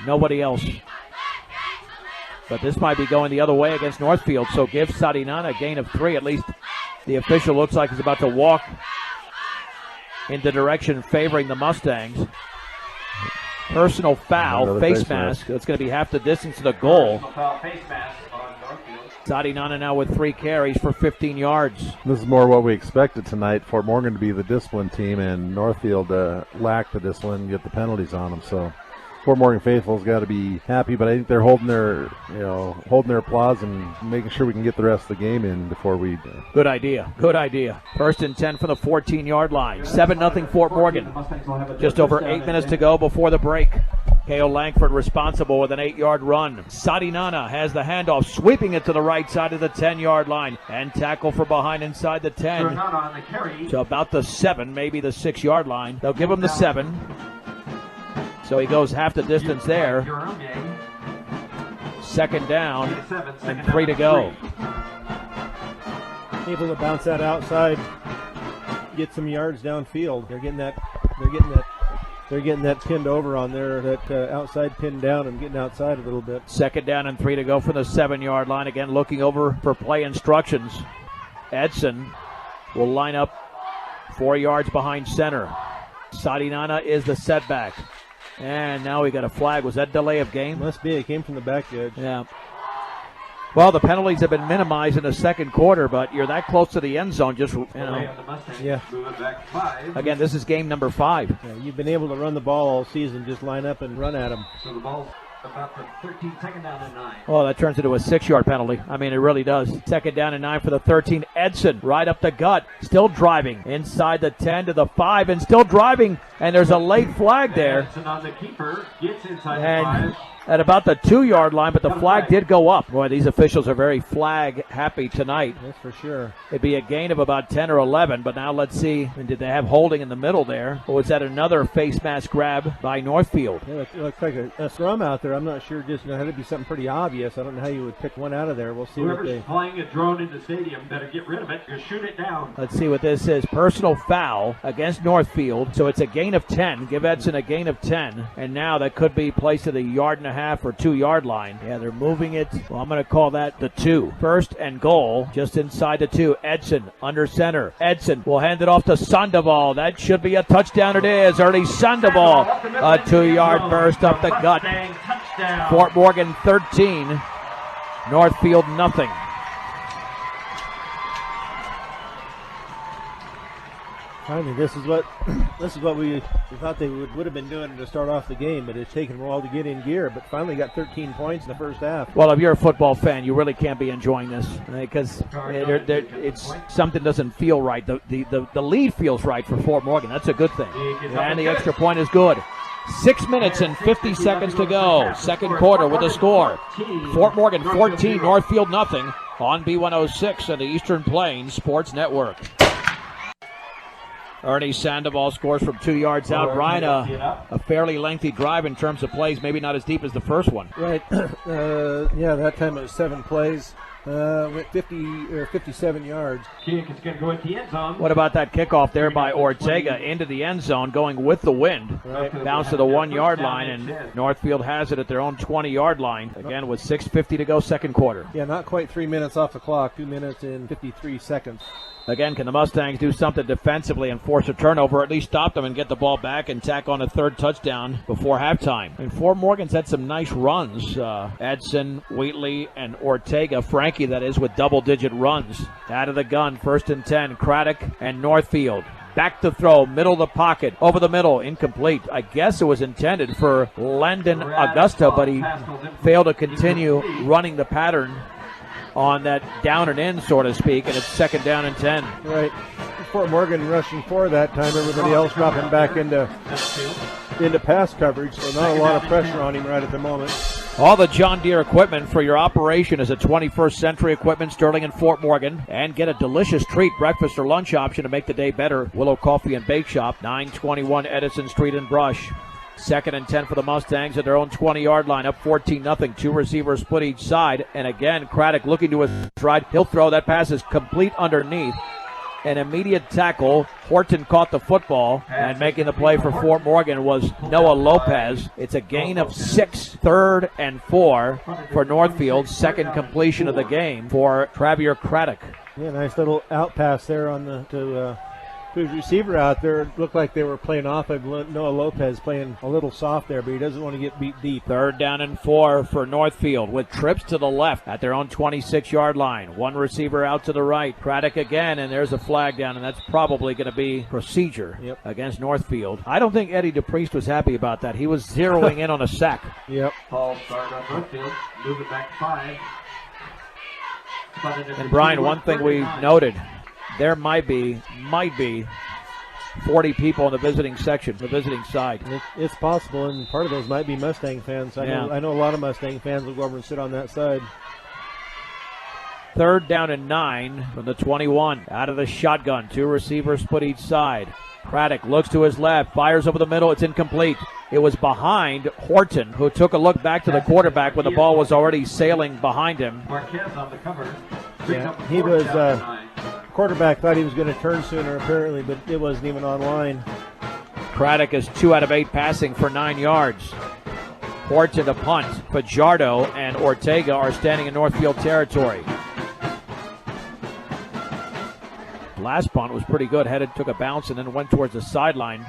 Nobody else. But this might be going the other way against Northfield, so give Sadinana a gain of 3. At least the official looks like he's about to walk in the direction favoring the Mustangs. Personal foul, face mask. That's going to be half the distance to the goal. Sadinana now with 3 carries for 15 yards. This is more what we expected tonight. Fort Morgan to be the disciplined team, and Northfield lack the discipline and get the penalties on them. So Fort Morgan faithful's got to be happy, but I think they're holding their applause and making sure we can get the rest of the game in before we. Good idea. Good idea. First and 10 from the 14-yard line. 7-0 Fort Morgan. Just over 8 minutes to go before the break. K.O. Langford responsible with an 8-yard run. Sadinana has the handoff, sweeping it to the right side of the 10-yard line, and tackle for behind inside the 10 to about the 7, maybe the 6-yard line. They'll give him the 7. So he goes half the distance there. Second down and 3 to go. Able to bounce that outside, get some yards downfield. They're getting that pinned over on there, that outside pinned down and getting outside a little bit. Second down and 3 to go from the 7-yard line. Again, looking over for play instructions. Edson will line up 4 yards behind center. Sadinana is the setback. And now we got a flag. Was that delay of game? Must be. It came from the back edge. Yeah. Well, the penalties have been minimized in the second quarter, but you're that close to the end zone. Just, Yeah. Again, this is game number 5. Yeah, you've been able to run the ball all season. Just line up and run at them. So the ball's about the 13, second down and 9. Oh, that turns into a 6-yard penalty. I mean, it really does. Second down and 9 for the 13. Edson right up the gut. Still driving. Inside the 10 to the 5 and still driving. And there's a late flag there. Edson on the keeper. Gets inside And the 5. at about the 2-yard line, but the flag did go up. Boy, these officials are very flag happy tonight. That's for sure. It'd be a gain of about 10 or 11, but now let's see. And did they have holding in the middle there? Or was that another face mask grab by Northfield? Yeah, it looks like a scrum out there. I'm not sure. Just had to be something pretty obvious. I don't know how you would pick one out of there. We'll see. Whoever's flying a drone in the stadium better get rid of it or shoot it down. Let's see what this is. Personal foul against Northfield. So it's a gain of 10. Give Edson a gain of 10. And now that could be placed at the 1.5 yard 1.5 or 2 yard line. Yeah, they're moving it. Well, I'm going to call that the 2. First and goal, just inside the 2. Edson under center. Edson will hand it off to Sandoval. That should be a touchdown. It is. Ernie Sandoval, a 2-yard burst up the gut. Fort Morgan 13, Northfield nothing. Finally, this is what we thought they would have been doing to start off the game, but it's taken a while to get in gear. But finally got 13 points in the first half. Well, if you're a football fan, you really can't be enjoying this because it's something doesn't feel right. The lead feels right for Fort Morgan. That's a good thing, and the extra point is good. 6 minutes and 50 seconds to go. Second quarter with a score. Fort Morgan 14, Northfield nothing on B106 and the Eastern Plains Sports Network. Ernie Sandoval scores from 2 yards out. Ryan, a fairly lengthy drive in terms of plays, maybe not as deep as the first one. Right. Yeah, that time it was 7 plays. Went 57 yards. Kick is going to go into the end zone. What about that kickoff there by Ortega into the end zone, going with the wind? Right. Bounce to the 1 yard line, and Northfield has it at their own 20 yard line. Again, with 6:50 to go, second quarter. Yeah, not quite 3 minutes off the clock. 2 minutes and 53 seconds. Again, can the Mustangs do something defensively and force a turnover, or at least stop them and get the ball back and tack on a third touchdown before halftime? And Fort Morgan's had some nice runs. Edson, Wheatley, and Ortega, Frankie, that is, with double-digit runs. Out of the gun, 1st and 10, Craddock and Northfield. Back to throw, middle of the pocket, over the middle, incomplete. I guess it was intended for Landon Augusta, but he failed to continue running the pattern on that down and in, so to speak, and it's 2nd down and 10. Right. Fort Morgan rushing for that time. Everybody else dropping back into pass coverage, so not a lot of pressure on him right at the moment. All the John Deere equipment for your operation is a 21st Century Equipment, Sterling and Fort Morgan. And get a delicious treat, breakfast or lunch option to make the day better. Willow Coffee and Bake Shop, 921 Edison Street in Brush. 2nd and 10 for the Mustangs at their own 20-yard line, up 14-0. 2 receivers split each side. And again, Craddock looking to his right. He'll throw. That pass is complete underneath. An immediate tackle. Horton caught the football, and making the play for Fort Morgan was Noah Lopez. It's a gain of 6, 3rd and 4 for Northfield. Second completion of the game for Travier Craddock. Yeah, nice little out pass there on to his receiver out there. It looked like they were playing off of Noah Lopez, playing a little soft there, but he doesn't want to get beat deep. 3rd down and 4 for Northfield with trips to the left at their own 26-yard line. 1 receiver out to the right. Craddock again, and there's a flag down, and that's probably going to be procedure against Northfield. I don't think Eddie DePriest was happy about that. He was zeroing in on a sack. Yep. Paul started on Northfield, move it back 5. And Brian, one thing we noted, there might be 40 people in the visiting section, the visiting side. It's possible, and part of those might be Mustang fans. I know a lot of Mustang fans will go over and sit on that side. 3rd down and 9 from the 21. Out of the shotgun, 2 receivers split each side. Craddock looks to his left, fires over the middle. It's incomplete. It was behind Horton, who took a look back to the quarterback when the ball was already sailing behind him. Marquez on the cover. Yeah, he was. Quarterback thought he was going to turn sooner, apparently, but it wasn't even online. Craddock is 2 out of 8 passing for 9 yards. Horton to punt. Fajardo and Ortega are standing in Northfield territory. Last punt was pretty good. Took a bounce and then went towards the sideline.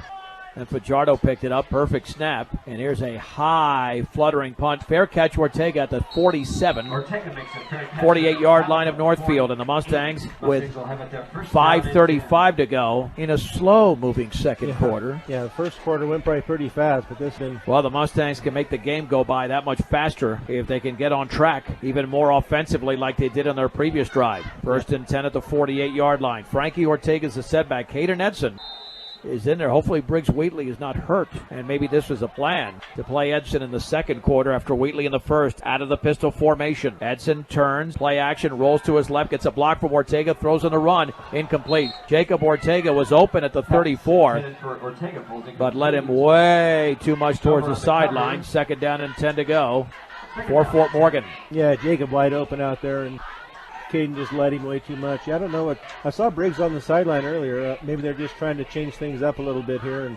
And Fajardo picked it up. Perfect snap. And here's a high fluttering punt. Fair catch, Ortega at the 47. 48-yard line of Northfield. And the Mustangs with 5:35 to go in a slow-moving second quarter. Yeah, the first quarter went by pretty fast, but this one... Well, the Mustangs can make the game go by that much faster if they can get on track even more offensively like they did on their previous drive. 1st and 10 at the 48-yard line. Frankie Ortega's the setback. Hayden Edson is in there. Hopefully Briggs Wheatley is not hurt, and maybe this was a plan to play Edson in the second quarter after Wheatley in the first. Out of the pistol formation, Edson turns, play action, rolls to his left, gets a block from Ortega, throws on the run, incomplete. Jacob Ortega was open at the 34, but led him way too much towards the sideline. 2nd down and 10 to go for Fort Morgan. Yeah, Jacob wide open out there, and Caden just led him way too much. I don't know what. I saw Briggs on the sideline earlier. Maybe they're just trying to change things up a little bit here and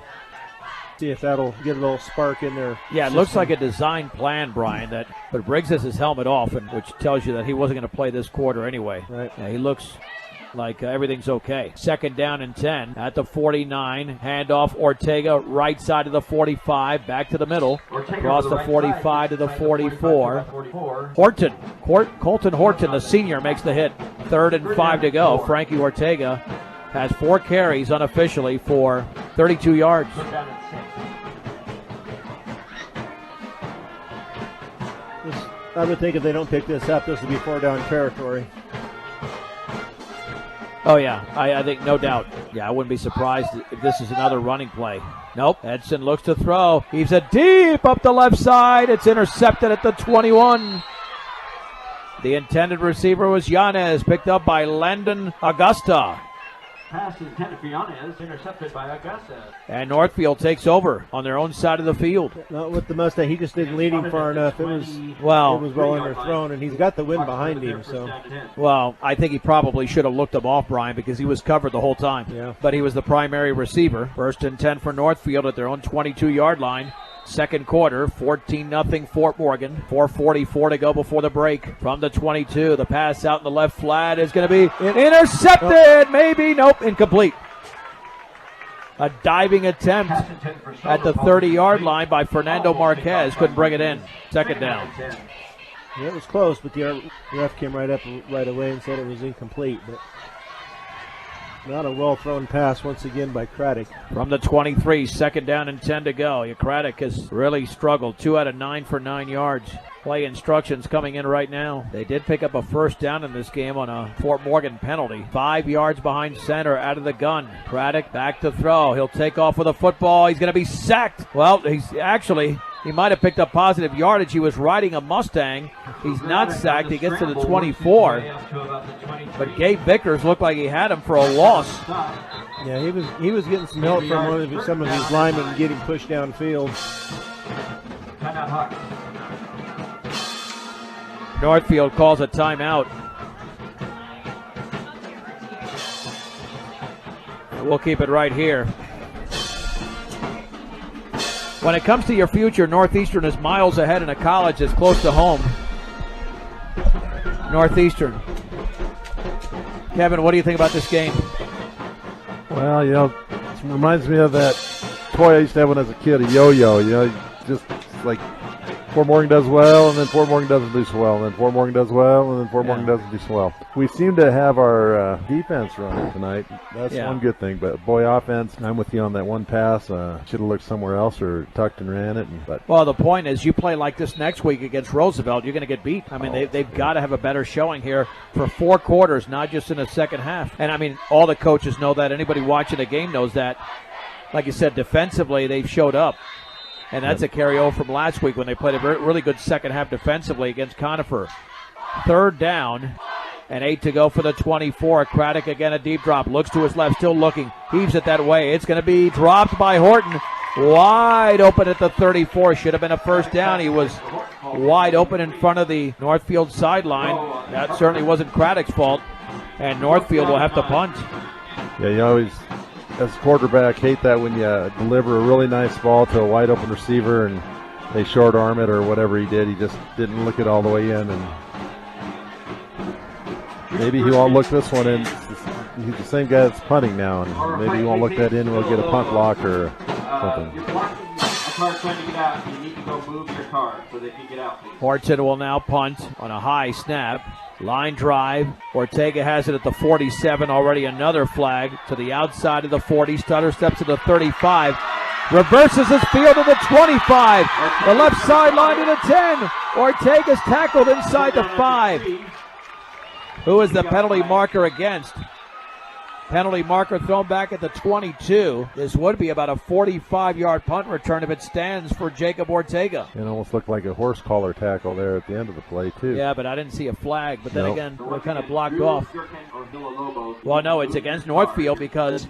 See if that'll get a little spark in there. Yeah, it looks like a design plan, Brian, but Briggs has his helmet off, which tells you that he wasn't going to play this quarter anyway. Right. Yeah, he looks like everything's okay. 2nd down and 10 at the 49. Handoff Ortega, right side of the 45, back to the middle. Across the 45 to the 44. Colton Horton, the senior, makes the hit. 3rd and 5 to go. Frankie Ortega has 4 carries unofficially for 32 yards. I would think if they don't pick this up, this would be 4-down territory. Oh, yeah, I think no doubt. Yeah, I wouldn't be surprised if this is another running play. Nope, Edson looks to throw. He's a deep up the left side. It's intercepted at the 21. The intended receiver was Yanez, picked up by Landon Augusta. Pass intended for Yanez, intercepted by Augusta. And Northfield takes over on their own side of the field. Not with the Mustang. He just didn't lead him far enough. It was well underthrown, and he's got the wind behind him. So, well, I think he probably should have looked him off, Brian, because he was covered the whole time. Yeah. But he was the primary receiver. 1st and 10 for Northfield at their own 22-yard line. 2nd quarter, 14-0 Fort Morgan. 4:44 to go before the break. From the 22, the pass out in the left flat is going to be intercepted. Maybe, nope, incomplete. A diving attempt at the 30-yard line by Fernando Marquez. Couldn't bring it in. 2nd down. Yeah, it was close, but the ref came right away and said it was incomplete. But not a well-thrown pass once again by Craddock. From the 23, 2nd down and 10 to go. Craddock has really struggled. 2 out of 9 for 9 yards. Play instructions coming in right now. They did pick up a 1st down in this game on a Fort Morgan penalty. 5 yards behind center, out of the gun. Craddock back to throw. He'll take off with a football. He's going to be sacked. Well, he might have picked up positive yardage. He was riding a Mustang. He's not sacked. He gets to the 24. But Gabe Vickers looked like he had him for a loss. Yeah, he was getting some help from some of his linemen and getting pushed downfield. Northfield calls a timeout. We'll keep it right here. When it comes to your future, Northeastern is miles ahead in a college that's close to home. Northeastern. Kevin, what do you think about this game? Well, it reminds me of that toy I used to have when I was a kid, a yo-yo. Just like Fort Morgan does well, and then Fort Morgan doesn't do so well, and then Fort Morgan does well, and then Fort Morgan doesn't do so well. We seem to have our defense running tonight. That's one good thing, but boy, offense, I'm with you on that one pass. Should have looked somewhere else or tucked and ran it. Well, the point is, you play like this next week against Roosevelt, you're going to get beat. I mean, they've got to have a better showing here for 4 quarters, not just in the second half. And, I mean, all the coaches know that. Anybody watching the game knows that. Like you said, defensively, they've showed up. And that's a carryover from last week when they played a really good second half defensively against Conifer. 3rd down and 8 to go for the 24. Craddock again, a deep drop. Looks to his left, still looking. Heaves it that way. It's going to be dropped by Horton. Wide open at the 34. Should have been a 1st down. He was wide open in front of the Northfield sideline. That certainly wasn't Craddock's fault. And Northfield will have to punt. Yeah, you always, as a quarterback, hate that when you deliver a really nice ball to a wide open receiver and they short arm it or whatever he did. He just didn't look it all the way in, and maybe he won't look this one in. He's the same guy that's punting now, and maybe he won't look that in and we'll get a punt block or something. You're blocking a car trying to get out. You need to go move your car so they can get out, please. Horton will now punt on a high snap. Line drive. Ortega has it at the 47. Already another flag to the outside of the 40. Stutter steps to the 35. Reverses his field to the 25. The left sideline to the 10. Ortega's tackled inside the 5. Who is the penalty marker against? Penalty marker thrown back at the 22. This would be about a 45-yard punt return if it stands for Jacob Ortega. It almost looked like a horse collar tackle there at the end of the play, too. Yeah, but I didn't see a flag. But then again, we're kind of blocked off. Well, no, it's against Northfield because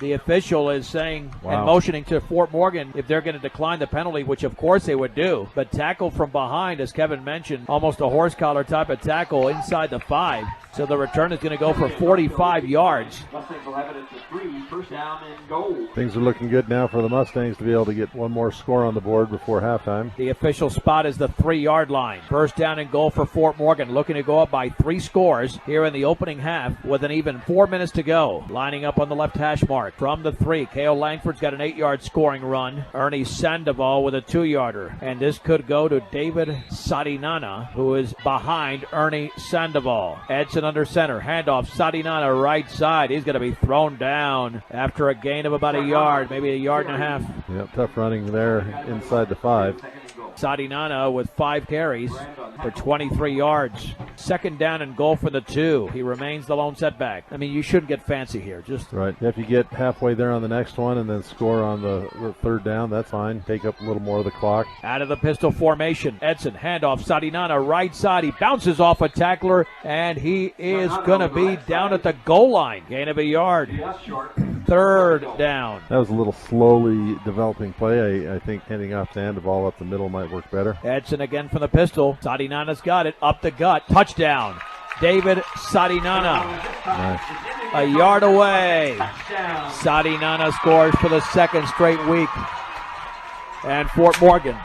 The official is saying Wow. and motioning to Fort Morgan if they're going to decline the penalty, which of course they would do. But tackle from behind, as Kevin mentioned, almost a horse collar type of tackle inside the 5. So the return is going to go for 45 yards. Mustangs will have it at the 3, first down and goal. Things are looking good now for the Mustangs to be able to get one more score on the board before halftime. The official spot is the 3-yard line. First down and goal for Fort Morgan, looking to go up by 3 scores here in the opening half with an even 4 minutes to go. Lining up on the left hash mark from the 3. Cale Langford's got an 8-yard scoring run. Ernie Sandoval with a 2-yarder. And this could go to David Sadinana, who is behind Ernie Sandoval. Edson under center. Handoff. Sadinana right side. He's going to be thrown down after a gain of about a yard, maybe a yard and a half. Yep, tough running there inside the 5. Sadinana with 5 carries for 23 yards. Second down and goal for the 2. He remains the lone setback. I mean, you shouldn't get fancy here. Just Right. If you get halfway there on the next one and then score on the third down, that's fine. Take up a little more of the clock. out of the pistol formation. Edson, handoff, Sadinana, right side. He bounces off a tackler, and he is going to be down at the goal line. Gain of a yard. Third down. That was a little slowly developing play. I think handing off to Sandoval up the middle might work better. Edson again from the pistol. Sadinana's got it. Up the gut. Touchdown. David Sadinana. Nice. A yard away. Sadinana scores for the second straight week. And Fort Morgan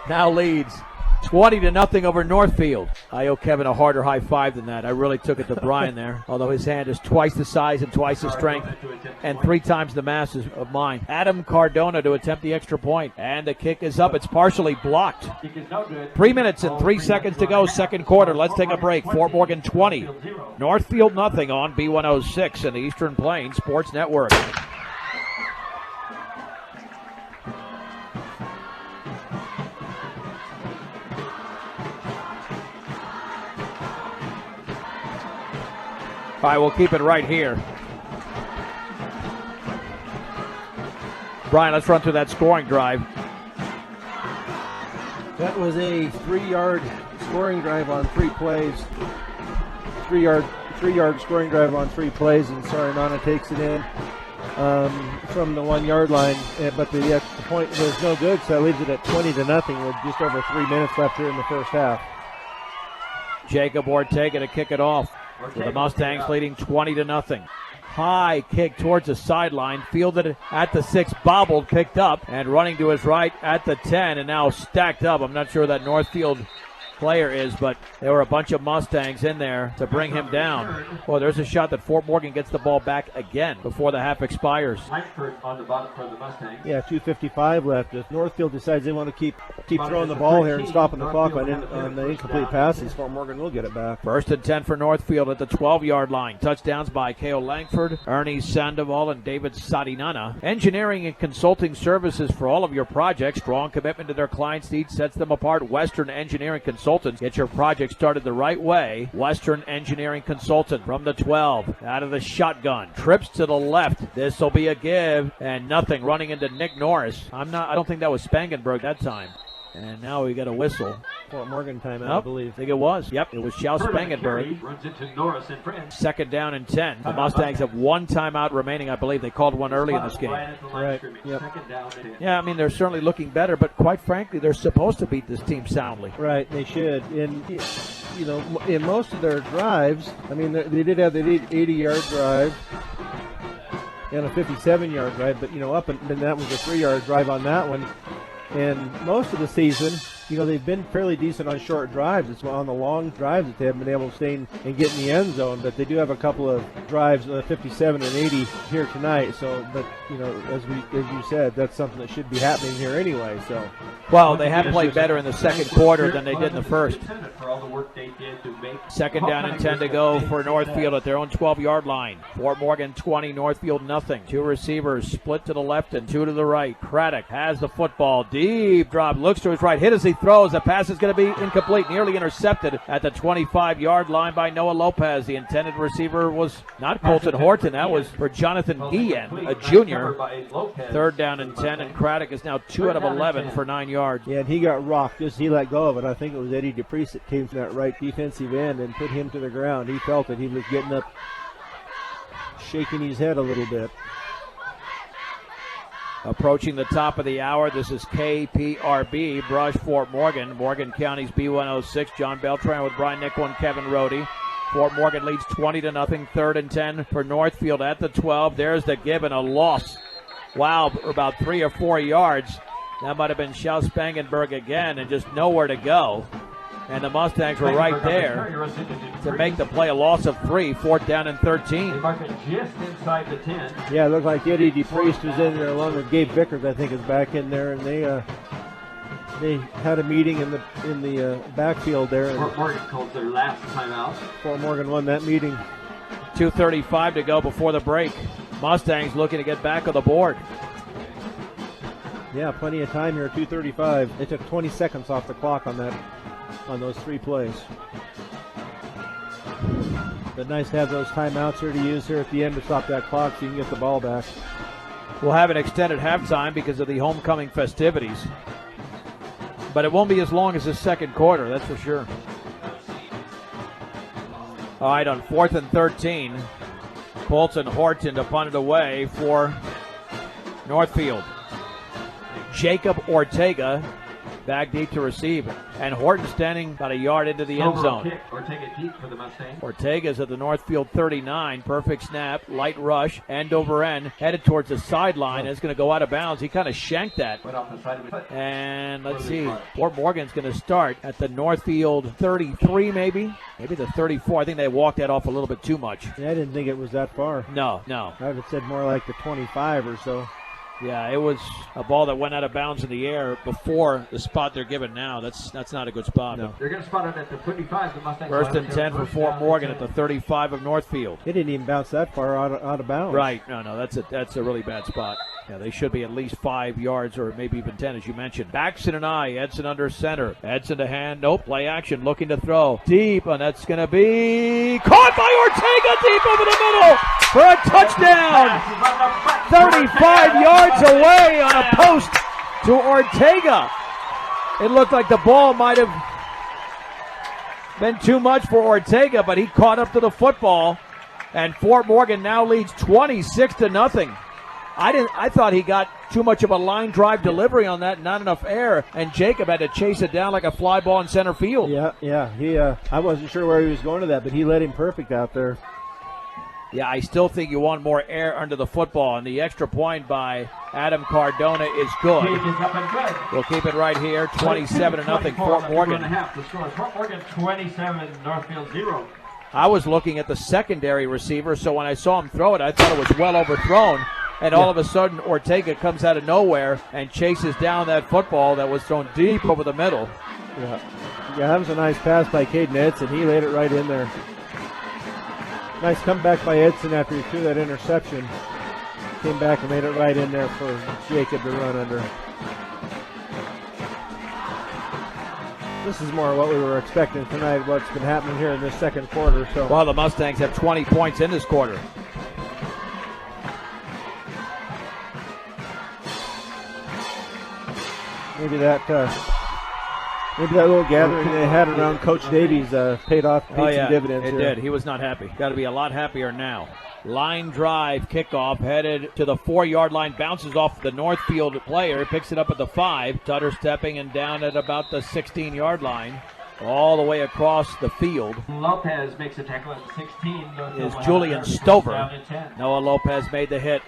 now leads 20-0 over Northfield. I owe Kevin a harder high five than that. I really took it to Brian there, although his hand is twice the size and twice the strength and 3 times the mass of mine. Adam Cardona to attempt the extra point, and the kick is up. It's partially blocked. 3 minutes and 3 seconds to go, second quarter. Let's take a break. Fort Morgan 20, Northfield nothing on B106 and the Eastern Plains Sports Network. All right, we'll keep it right here. Brian, let's run through that scoring drive. That was a 3-yard scoring drive on 3 plays. 3-yard scoring drive on 3 plays, and Sarinana takes it in from the 1-yard line. But the extra point was no good, so that leaves it at 20-0 with just over 3 minutes left here in the first half. Jacob Ortega to kick it off. So the Mustangs leading 20-0. High kick towards the sideline, fielded at the 6, bobbled, picked up, and running to his right at the 10, and now stacked up. I'm not sure who that Northfield player is, but there were a bunch of Mustangs in there to bring him down. Well, there's a shot that Fort Morgan gets the ball back again before the half expires. On the bottom for the Mustangs. Yeah, 2:55 left. If Northfield decides they want to keep throwing the ball here and stopping the clock on the incomplete passes, Fort Morgan will get it back. First and 10 for Northfield at the 12-yard line. Touchdowns by Cale Langford, Ernie Sandoval, and David Sadinana. Engineering and consulting services for all of your projects. Strong commitment to their clients' needs sets them apart. Western Engineering Consultants. Get your project started the right way. Western Engineering Consultant from the 12. Out of the shotgun. Trips to the left. This will be a give. And nothing. Running into Nick Norris. I don't think that was Spangenberg that time. And now we got a whistle. Fort Morgan timeout, I believe. I think it was. Yep, it was Shao Spangenberg. Runs into Norris and Friends. Second down and 10. The Mustangs have 1 timeout remaining. I believe they called one early in this game. Right. Yep. Second down and 10. Yeah, I mean, they're certainly looking better, but quite frankly, they're supposed to beat this team soundly. Right, they should. And, you know, in most of their drives, I mean, they did have the 80-yard drive and a 57-yard drive, but, you know, and that was a 3-yard drive on that one. And most of the season, you know, they've been fairly decent on short drives. It's on the long drives that they haven't been able to stay and get in the end zone. But they do have a couple of drives, 57 and 80 here tonight. So, but, you know, as you said, that's something that should be happening here anyway. So, well, they have played better in the second quarter than they did in the first. Second down and 10 to go for Northfield at their own 12-yard line. Fort Morgan 20, Northfield nothing. 2 receivers split to the left and 2 to the right. Craddock has the football. Deep drop, looks to his right, hit as he throws. The pass is going to be incomplete, nearly intercepted at the 25-yard line by Noah Lopez. The intended receiver was not Colton Horton. That was for Jonathan Guillen, a junior. Third down and 10, and Craddock is now 2 out of 11 for 9 yards. Yeah, and he got rocked. Just he let go of it. I think it was Eddie DePriest that came from that right defensive end and put him to the ground. He felt it. He was getting up shaking his head a little bit. Approaching the top of the hour, this is KPRB, Brush, Fort Morgan. Morgan County's B106. John Beltran with Brian Nickel and Kevin Rohde. Fort Morgan leads 20-0. 3rd and 10 for Northfield at the 12. There's the give and a loss. Wow, about 3 or 4 yards. That might have been Schaus-Spangenberg again, and just nowhere to go. And the Mustangs were right there to make the play. A loss of 3, 4th down and 13. They mark it just inside the 10. Yeah, it looked like Eddie DePriest was in there along with Gabe Vickers, I think, is back in there, and they had a meeting in the backfield there. Fort Morgan calls their last timeout. Fort Morgan won that meeting. 2:35 to go before the break. Mustangs looking to get back on the board. Yeah, plenty of time here. 2:35. They took 20 seconds off the clock on those 3 plays. But nice to have those timeouts here to use here at the end to stop that clock so you can get the ball back. We'll have an extended halftime because of the homecoming festivities. But it won't be as long as the second quarter, that's for sure. All right, on 4th and 13, Colton Horton to punt it away for Northfield. Jacob Ortega back deep to receive. And Horton standing about a yard into the end zone. Ortega deep for the Mustangs. Ortega's at the Northfield 39. Perfect snap, light rush, end over end, headed towards the sideline. It's going to go out of bounds. He kind of shanked that. Went off the side of his foot. And let's see, Fort Morgan's going to start at the Northfield 33 maybe the 34. I think they walked that off a little bit too much. Yeah, I didn't think it was that far. No. I would have said more like the 25 or so. Yeah, it was a ball that went out of bounds in the air before the spot they're given now. That's not a good spot. No. They're going to spot it at the 25. The Mustangs 1st and 10 for Fort Morgan at the 35 of Northfield. It didn't even bounce that far out of bounds. Right. No, that's a really bad spot. Yeah, they should be at least 5 yards or maybe even 10, as you mentioned. Baxton and Edson under center. Edson to hand. Nope. Play action. Looking to throw. Deep, and that's going to be caught by Ortega deep over the middle for a touchdown. 35 yards away on a post to Ortega. It looked like the ball might have been too much for Ortega, but he caught up to the football, and Fort Morgan now leads 26-0. I thought he got too much of a line drive delivery on that, not enough air, and Jacob had to chase it down like a fly ball in center field. Yeah. He I wasn't sure where he was going to that, but he led him perfect out there. Yeah, I still think you want more air under the football, and the extra point by Adam Cardona is good. We'll keep it right here, 27-0 Fort Morgan. The score is Fort Morgan 27, Northfield 0. I was looking at the secondary receiver, so when I saw him throw it, I thought it was well overthrown. And all of a sudden, Ortega comes out of nowhere and chases down that football that was thrown deep over the middle. Yeah, that was a nice pass by Caden Edson. He laid it right in there. Nice comeback by Edson after he threw that interception. Came back and made it right in there for Jacob to run under. This is more what we were expecting tonight, what's been happening here in this second quarter. So, well, the Mustangs have 20 points in this quarter. Maybe that little gathering they had around Coach Davies paid some dividends. It did. He was not happy. Got to be a lot happier now. Line drive kickoff headed to the 4-yard line. Bounces off the Northfield player. Picks it up at the 5. Tutter stepping and down at about the 16-yard line. All the way across the field. Lopez makes a tackle at the 16. Is Julian Stover. Noah Lopez made the hit.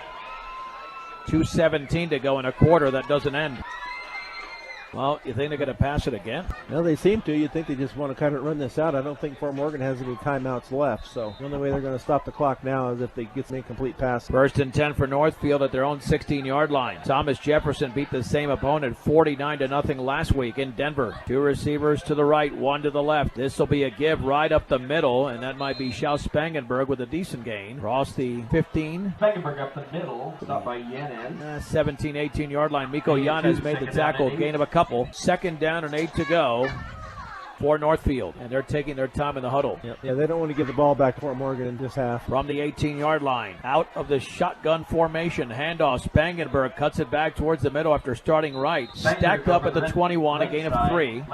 2:17 to go in a quarter. That doesn't end. Well, you think they're going to pass it again? Well, they seem to. You'd think they just want to kind of run this out. I don't think Fort Morgan has any timeouts left, so the only way they're going to stop the clock now is if they get an incomplete pass. 1st and 10 for Northfield at their own 16-yard line. Thomas Jefferson beat the same opponent 49-0 last week in Denver. 2 receivers to the right, 1 to the left. This will be a give right up the middle, and that might be Schaus-Spangenberg with a decent gain. Across the 15. Spangenberg up the middle, stopped by Yanez. 17, 18-yard line. Miko Yanez made the tackle, gain of a couple. 2nd down and 8 to go. for Northfield, and they're taking their time in the huddle. Yeah, they don't want to give the ball back to Fort Morgan in this half. From the 18-yard line, out of the shotgun formation, handoff. Spangenberg cuts it back towards the middle after starting right. Stacked up at the 21, a gain of 3.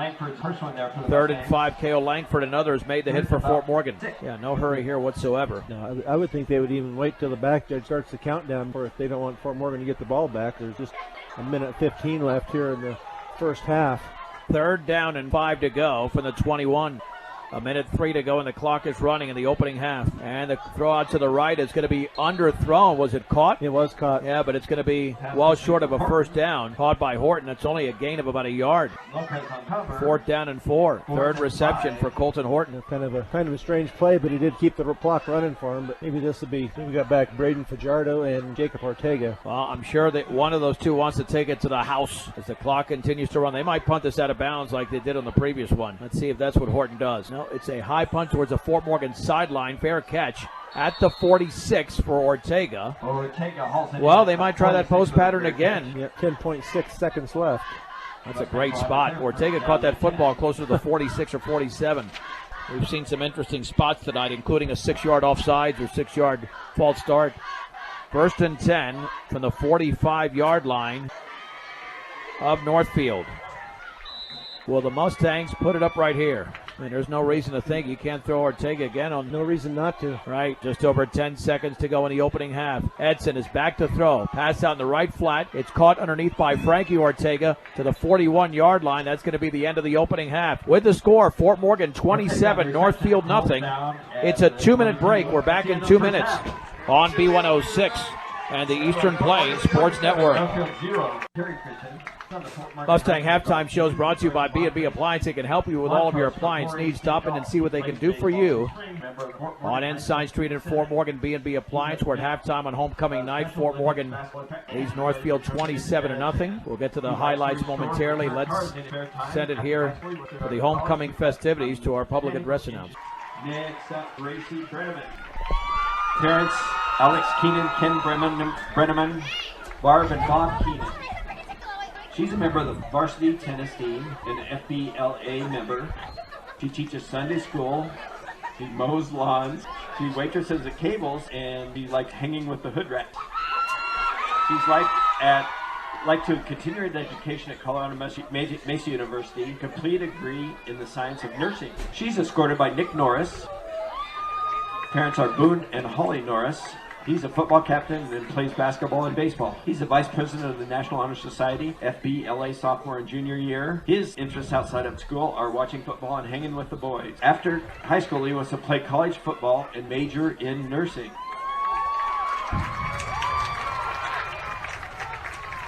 Third and 5, Cale Langford and others made the hit for Fort Morgan. Yeah, no hurry here whatsoever. No, I would think they would even wait till the back judge starts the countdown, for if they don't want Fort Morgan to get the ball back. There's just a minute 15 left here in the first half. Third down and 5 to go from the 21. A minute 3 to go, and the clock is running in the opening half. And the throw out to the right is going to be underthrown. Was it caught? It was caught. Yeah, but it's going to be well short of a first down. Caught by Horton. It's only a gain of about a yard. Fourth down and 4. Third reception for Colton Horton. Kind of a strange play, but he did keep the clock running for him. But maybe this will be. We got back Braden Fajardo and Jacob Ortega. Well, I'm sure that one of those two wants to take it to the house as the clock continues to run. They might punt this out of bounds like they did on the previous one. Let's see if that's what Horton does. No, it's a high punt towards the Fort Morgan sideline. Fair catch at the 46 for Ortega. Well, they might try that post pattern again. Yeah, 10.6 seconds left. That's a great spot. Ortega caught that football closer to the 46 or 47. We've seen some interesting spots tonight, including a 6-yard offsides or 6-yard false start. First and 10 from the 45-yard line of Northfield. Will the Mustangs put it up right here? I mean, there's no reason to think you can't throw Ortega again. No reason not to. Right, just over 10 seconds to go in the opening half. Edson is back to throw. Pass out in the right flat. It's caught underneath by Frankie Ortega to the 41-yard line. That's going to be the end of the opening half. With the score, Fort Morgan 27, Northfield nothing. It's a 2-minute break. We're back in 2 minutes on B106 and the Eastern Plains Sports Network. Mustang Halftime Show is brought to you by B&B Appliance. They can help you with all of your appliance needs. Stop in and see what they can do for you on Ensign Street in Fort Morgan. B&B Appliance. We're at halftime on homecoming night. Fort Morgan leads Northfield 27-0. We'll get to the highlights momentarily. Let's send it here for the homecoming festivities to our public address announcement. Next up, Gracie Brenneman. Parents, Alex Keenan, Ken Brenneman, Barb and Bob Keenan. She's a member of the varsity tennis team and an FBLA member. She teaches Sunday school. She mows lawns. She waitresses at Cables, and she likes hanging with the hood rats. She's like to continue her education at Colorado Mesa University, complete a degree in the science of nursing. She's escorted by Nick Norris. Parents are Boone and Holly Norris. He's a football captain and plays basketball and baseball. He's the vice president of the National Honor Society, FBLA sophomore and junior year. His interests outside of school are watching football and hanging with the boys. After high school, he wants to play college football and major in nursing.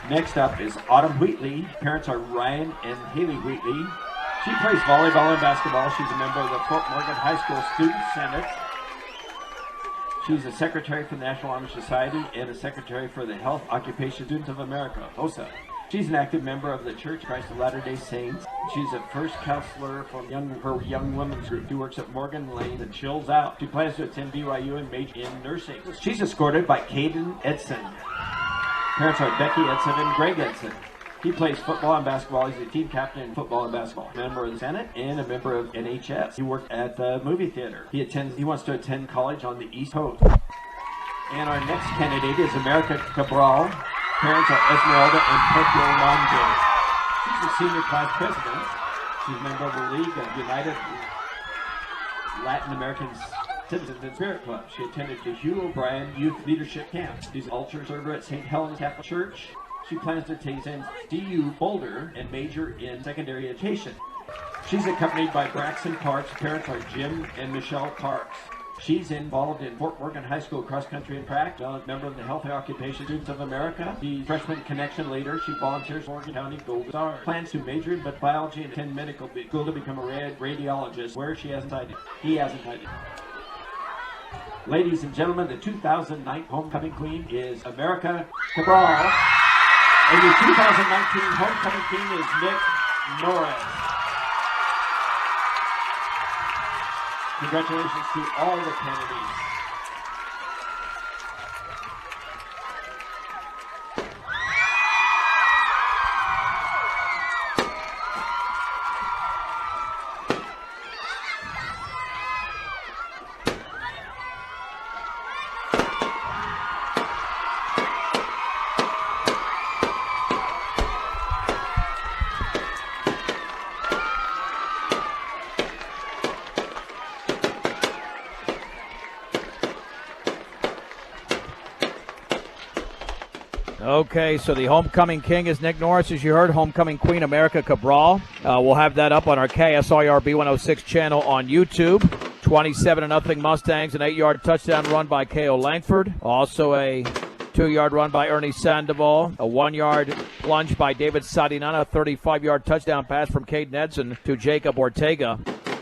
Next up is Autumn Wheatley. Parents are Ryan and Haley Wheatley. She plays volleyball and basketball. She's a member of the Fort Morgan High School Student Senate. She's a secretary for the National Honor Society and a secretary for the Health Occupation Students of America, HOSA. She's an active member of the Church of Christ of Latter-day Saints. She's a first counselor for her young women's group. She works at Morgan Lane and chills out. She plans to attend BYU and major in nursing. She's escorted by Caden Edson. Parents are Becky Edson and Greg Edson. He plays football and basketball. He's a team captain in football and basketball. Member of the Senate and a member of NHS. He worked at the movie theater. He wants to attend college on the East Coast. And our next candidate is America Cabral. Parents are Esmeralda and Pedro Monge. She's the senior class president. She's a member of the League of United Latin American Citizens and Spirit Club. She attended the Hugh O'Brien Youth Leadership Camp. She's an altar server at St. Helens Catholic Church. She plans to take CU Boulder and major in secondary education. She's accompanied by Braxton Parks. Parents are Jim and Michelle Parks. She's involved in Fort Morgan High School cross country and track. Member of the Health and Occupation Students of America. The freshman connection leader. She volunteers for Morgan County Gold Star. Plans to major in biology and attend medical school to become a radiologist. Where she hasn't cited. He hasn't cited. Ladies and gentlemen, the 2009 homecoming queen is America Cabral. And the 2019 homecoming king is Nick Norris. Congratulations to all the candidates. Okay, so the homecoming king is Nick Norris, as you heard. Homecoming queen, America Cabral. We'll have that up on our KSIR B106 channel on YouTube. 27-0 Mustangs, an 8-yard touchdown run by K.O. Langford. Also a 2-yard run by Ernie Sandoval. A 1-yard plunge by David Sadinana. A 35-yard touchdown pass from Caden Edson to Jacob Ortega.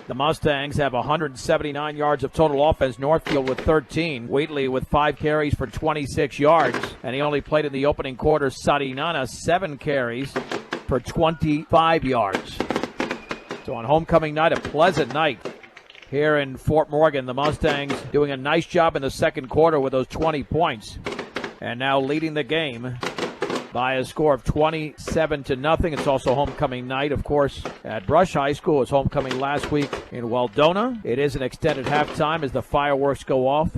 The Mustangs have 179 yards of total offense. Northfield with 13. Wheatley with 5 carries for 26 yards. And he only played in the opening quarter. Sadinana, 7 carries for 25 yards. So on homecoming night, a pleasant night here in Fort Morgan. The Mustangs doing a nice job in the second quarter with those 20 points. And now leading the game by a score of 27-0. It's also homecoming night, of course, at Brush High School. It's homecoming last week in Weldona. It is an extended halftime as the fireworks go off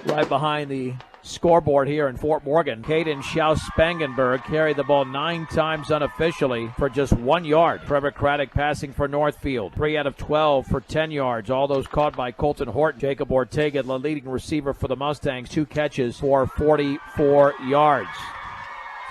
right behind the scoreboard here in Fort Morgan. Caden Schaus-Spangenberg carried the ball 9 times unofficially for just 1 yard. Trevor Craddock passing for Northfield. 3 out of 12 for 10 yards. All those caught by Colton Horton. Jacob Ortega, the leading receiver for the Mustangs, 2 catches for 44 yards.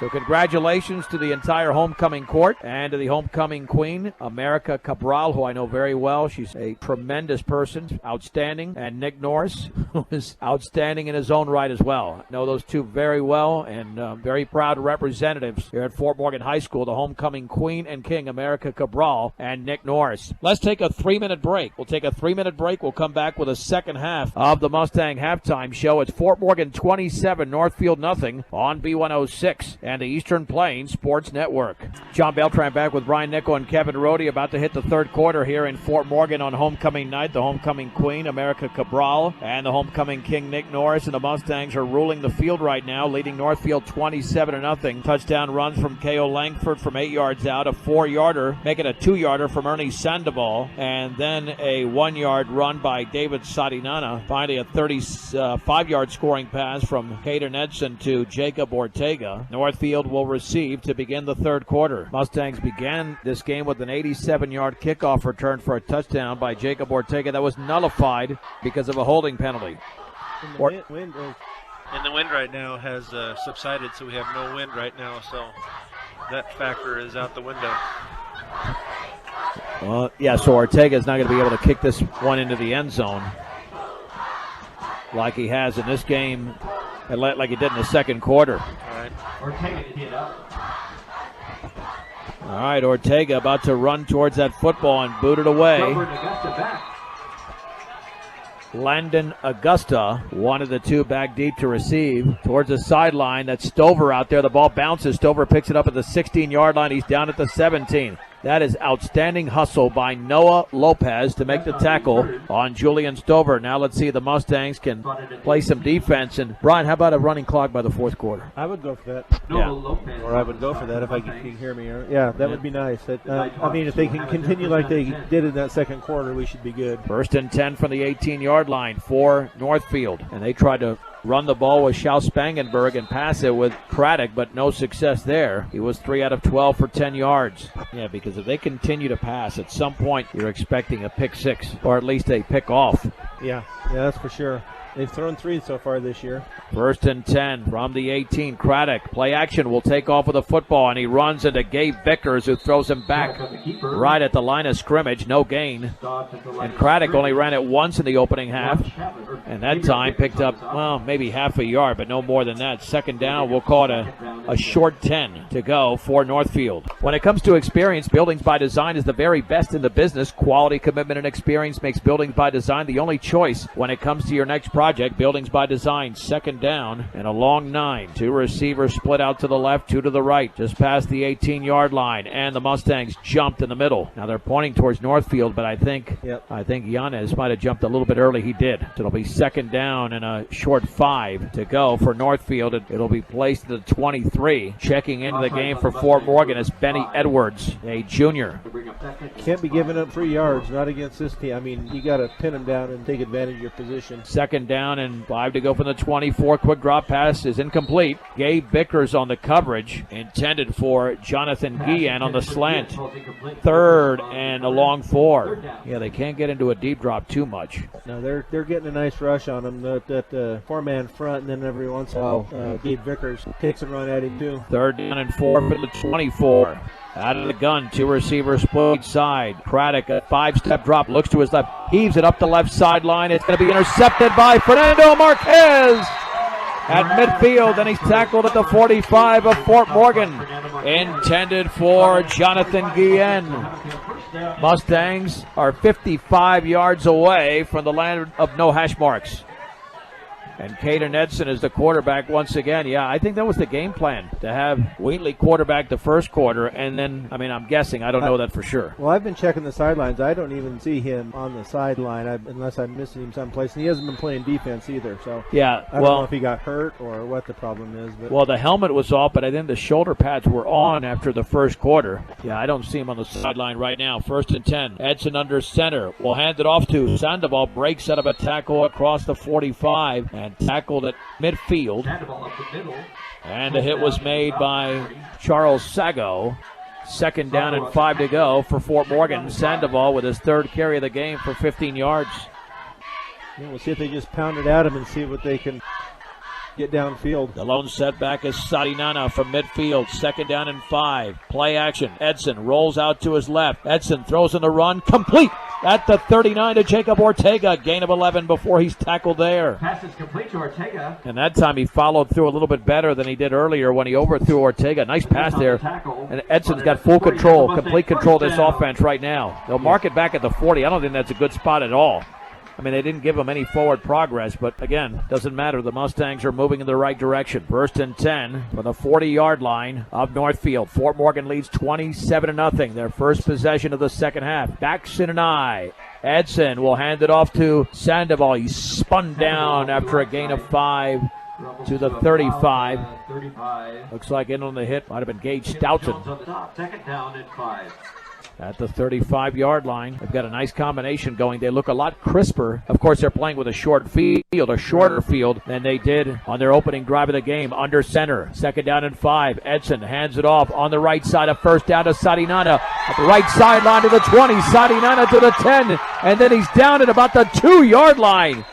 So congratulations to the entire homecoming court and to the homecoming queen, America Cabral, who I know very well. She's a tremendous person, outstanding. And Nick Norris, who is outstanding in his own right as well. I know those two very well, and very proud representatives here at Fort Morgan High School, the homecoming queen and king, America Cabral and Nick Norris. Let's take a 3-minute break. We'll take a 3-minute break. We'll come back with a second half of the Mustang halftime show. It's Fort Morgan 27, Northfield nothing on B106. And the Eastern Plains Sports Network. John Beltran back with Brian Nickel and Kevin Rohde, about to hit the third quarter here in Fort Morgan on homecoming night. The homecoming queen, America Cabral, and the homecoming king, Nick Norris. And the Mustangs are ruling the field right now, leading Northfield 27-0. Touchdown runs from K.O. Langford from 8 yards out, a 4-yarder, make it a 2-yarder from Ernie Sandoval, and then a 1-yard run by David Sadinana. Finally, a 35-yard scoring pass from Caden Edson to Jacob Ortega. Northfield will receive to begin the third quarter. Mustangs began this game with an 87-yard kickoff return for a touchdown by Jacob Ortega that was nullified because of a holding penalty. And the wind right now has subsided, so we have no wind right now, so that factor is out the window. Well, yeah, so Ortega is not going to be able to kick this one into the end zone like he has in this game, and like he did in the second quarter. All right, Ortega about to run towards that football and boot it away. Landon Augusta, one of the two back deep to receive towards the sideline. That's Stover out there. The ball bounces. Stover picks it up at the 16-yard line. He's down at the 17. That is outstanding hustle by Noah Lopez to make the tackle on Julian Stover. Now let's see if the Mustangs can play some defense. And Brian, how about a running clock by the fourth quarter? I would go for that. Yeah. Or I would go for that if I can hear me. Yeah, that would be nice. I mean, if they can continue like they did in that second quarter, we should be good. 1st and 10 from the 18-yard line for Northfield. And they tried to run the ball with Schaus-Spangenberg and pass it with Craddock, but no success there. He was 3 out of 12 for 10 yards. Yeah, because if they continue to pass, at some point you're expecting a pick six or at least a pick off. Yeah, that's for sure. They've thrown 3 so far this year. 1st and 10 from the 18. Craddock, play action, will take off with the football, and he runs into Gabe Vickers, who throws him back right at the line of scrimmage. No gain. And Craddock only ran it once in the opening half, and that time picked up, well, maybe half a yard, but no more than that. 2nd down, we'll call it a short 10 to go for Northfield. When it comes to experience, Buildings by Design is the very best in the business. Quality, commitment, and experience makes Buildings by Design the only choice when it comes to your next project. Buildings by Design, 2nd down and a long 9. 2 receivers split out to the left, 2 to the right, just past the 18-yard line, and the Mustangs jumped in the middle. Now they're pointing towards Northfield, but I think Yanez might have jumped a little bit early. He did. So it'll be 2nd down and a short 5 to go for Northfield. It'll be placed at the 23. Checking into the game for Fort Morgan is Benny Edwards, a junior. Can't be giving up 3 yards, not against this team. I mean, you got to pin them down and take advantage of your position. 2nd down and 5 to go from the 24. Quick drop pass is incomplete. Gabe Vickers on the coverage, intended for Jonathan Guillen on the slant. 3rd and a long 4. Yeah, they can't get into a deep drop too much. No, they're getting a nice rush rush on him, that four-man front, and then every once in a while, Gabe Vickers takes a run at him too. 3rd down and 4 for the 24. Out of the gun, 2 receivers split side. Craddock, a 5-step drop, looks to his left, heaves it up the left sideline. It's going to be intercepted by Fernando Marquez at midfield, and he's tackled at the 45 of Fort Morgan. Intended for Jonathan Guillen. Mustangs are 55 yards away from the land of no hash marks. And Caden Edson is the quarterback once again. Yeah, I think that was the game plan, to have Wheatley quarterback the first quarter, and then, I'm guessing, I don't know that for sure. Well, I've been checking the sidelines. I don't even see him on the sideline unless I'm missing him someplace. And he hasn't been playing defense either. So yeah, I don't know if he got hurt or what the problem is. But. Well, the helmet was off, but I think the shoulder pads were on after the first quarter. Yeah, I don't see him on the sideline right now. 1st and 10. Edson under center. Will hand it off to Sandoval. Breaks out of a tackle across the 45 and tackled at midfield. And a hit was made by Charles Sago. 2nd down and 5 to go for Fort Morgan. Sandoval with his 3rd carry of the game for 15 yards. Yeah, we'll see if they just pound it at him and see what they can get downfield. The lone setback is Sadinana from midfield. 2nd down and 5. Play action. Edson rolls out to his left. Edson throws in the run. Complete at the 39 to Jacob Ortega. Gain of 11 before he's tackled there. Pass is complete to Ortega. And that time he followed through a little bit better than he did earlier when he overthrew Ortega. Nice pass there. And Edson's got full control, complete control of this offense right now. They'll mark it back at the 40. I don't think that's a good spot at all. They didn't give him any forward progress, but again, doesn't matter. The Mustangs are moving in the right direction. 1st and 10 from the 40-yard line of Northfield. Fort Morgan leads 27-0. Their first possession of the second half. Daxon and I. Edson will hand it off to Sandoval. He's spun down after a gain of 5 to the 35. Looks like in on the hit might have been Gage Stoughton. 2nd down and 5. At the 35-yard line. They've got a nice combination going. They look a lot crisper. Of course, they're playing with a shorter field than they did on their opening drive of the game. Under center. 2nd down and 5. Edson hands it off on the right side of 1st down to Sadinana. At the right sideline to the 20. Sadinana to the 10. And then he's down at about the 2-yard line.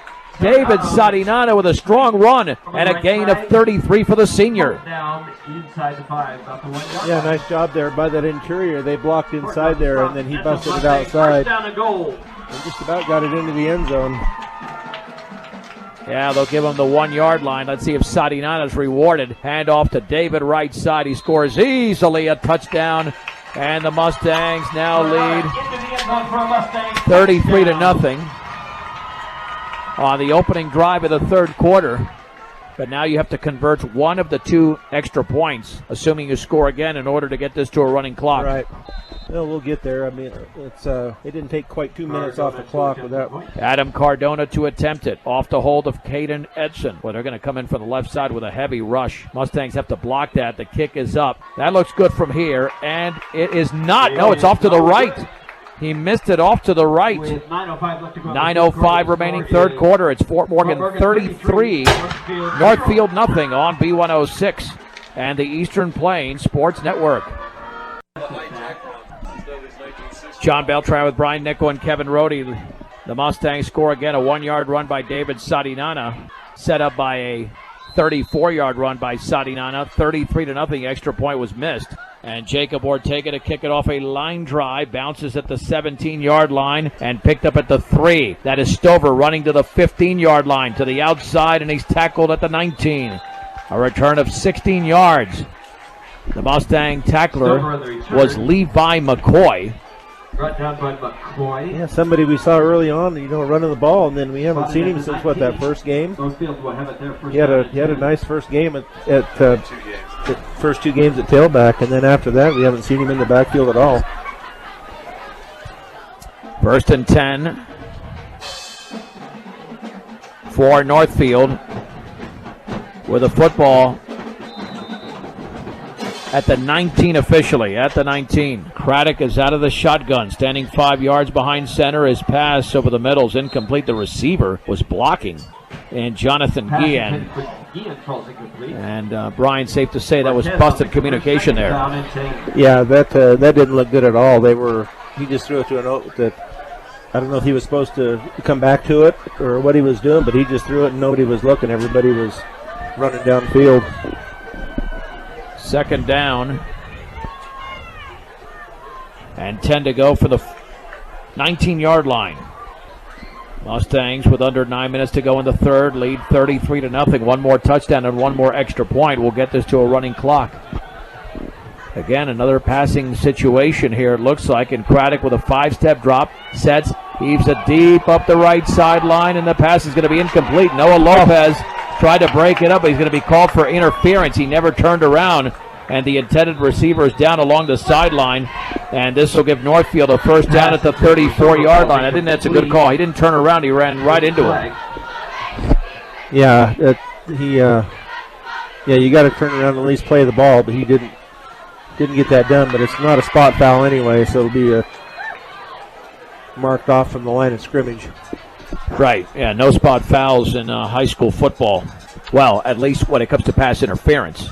David Sadinana with a strong run and a gain of 33 for the senior. Down inside the 5, about the 1 yard. Yeah, nice job there by that interior. They blocked inside there, and then he busted it outside. 1st down and goal. And just about got it into the end zone. Yeah, they'll give him the 1 yard line. Let's see if Sadinana's rewarded. Hand off to David, right side. He scores easily a touchdown. And the Mustangs now lead 33-0. On the opening drive of the 3rd quarter. But now you have to convert one of the 2 extra points, assuming you score again in order to get this to a running clock. Right. Well, we'll get there. It didn't take quite 2 minutes off the clock with that one. Adam Cardona to attempt it. Off the hold of Caden Edson. Well, they're going to come in from the left side with a heavy rush. Mustangs have to block that. The kick is up. That looks good from here, and it is not. No, it's off to the right. He missed it off to the right. 9:05 remaining 3rd quarter. It's Fort Morgan 33, Northfield nothing on B106 and the Eastern Plains Sports Network. John Beltran with Brian Nickel and Kevin Rohde. The Mustangs score again. A 1-yard run by David Sadinana, set up by a 34-yard run by Sadinana. 33-0. Extra point was missed. And Jacob Ortega to kick it off a line drive. Bounces at the 17-yard line and picked up at the 3. That is Stover running to the 15-yard line to the outside, and he's tackled at the 19. A return of 16 yards. The Mustang tackler was Levi McCoy. Brought down by McCoy. Yeah, somebody we saw early on, running the ball, and then we haven't seen him since that first game. Northfield will have it there first. He had a nice first game at the first 2 games at tailback, and then after that we haven't seen him in the backfield at all. 1st and 10 for Northfield with a football at the 19 officially, at the 19. Craddock is out of the shotgun, standing 5 yards behind center. His pass over the middle is incomplete. The receiver was blocking. And Jonathan Guillen. And Brian, safe to say that was busted communication there. Yeah, that didn't look good at all. He just threw it to I don't know if he was supposed to come back to it or what he was doing, but he just threw it and nobody was looking. Everybody was running downfield. Second down. And 10 to go for the 19-yard line. Mustangs with under 9 minutes to go in the third, lead 33-0. One more touchdown and one more extra point will get this to a running clock. Again, another passing situation here, it looks like, and Craddock with a 5-step drop, sets, heaves it deep up the right sideline, and the pass is going to be incomplete. Noah Lopez tried to break it up, but he's going to be called for interference. He never turned around, and the intended receiver is down along the sideline, and this will give Northfield a first down at the 34-yard line. I think that's a good call. He didn't turn around. He ran right into it. Yeah, you got to turn around and at least play the ball, but he didn't get that done, but it's not a spot foul anyway, so it'll be marked off from the line of scrimmage. Right, yeah, no spot fouls in high school football. Well, at least when it comes to pass interference.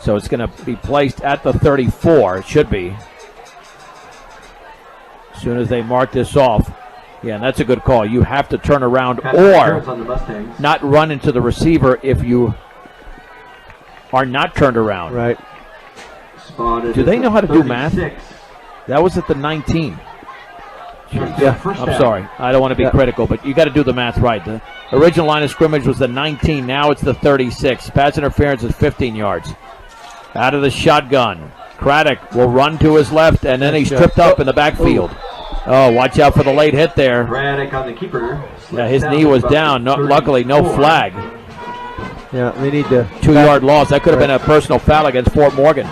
So it's going to be placed at the 34. It should be. As soon as they mark this off. Yeah, and that's a good call. You have to turn around or not run into the receiver if you are not turned around. Right. Do they know how to do math? That was at the 19. Yeah, I'm sorry. I don't want to be critical, but you got to do the math right. The original line of scrimmage was the 19. Now it's the 36. Pass interference is 15 yards. Out of the shotgun. Craddock will run to his left, and then he's tripped up in the backfield. Oh, watch out for the late hit there. Craddock on the keeper. Yeah, his knee was down. Luckily, no flag. Yeah, they need to 2-yard loss. That could have been a personal foul against Fort Morgan.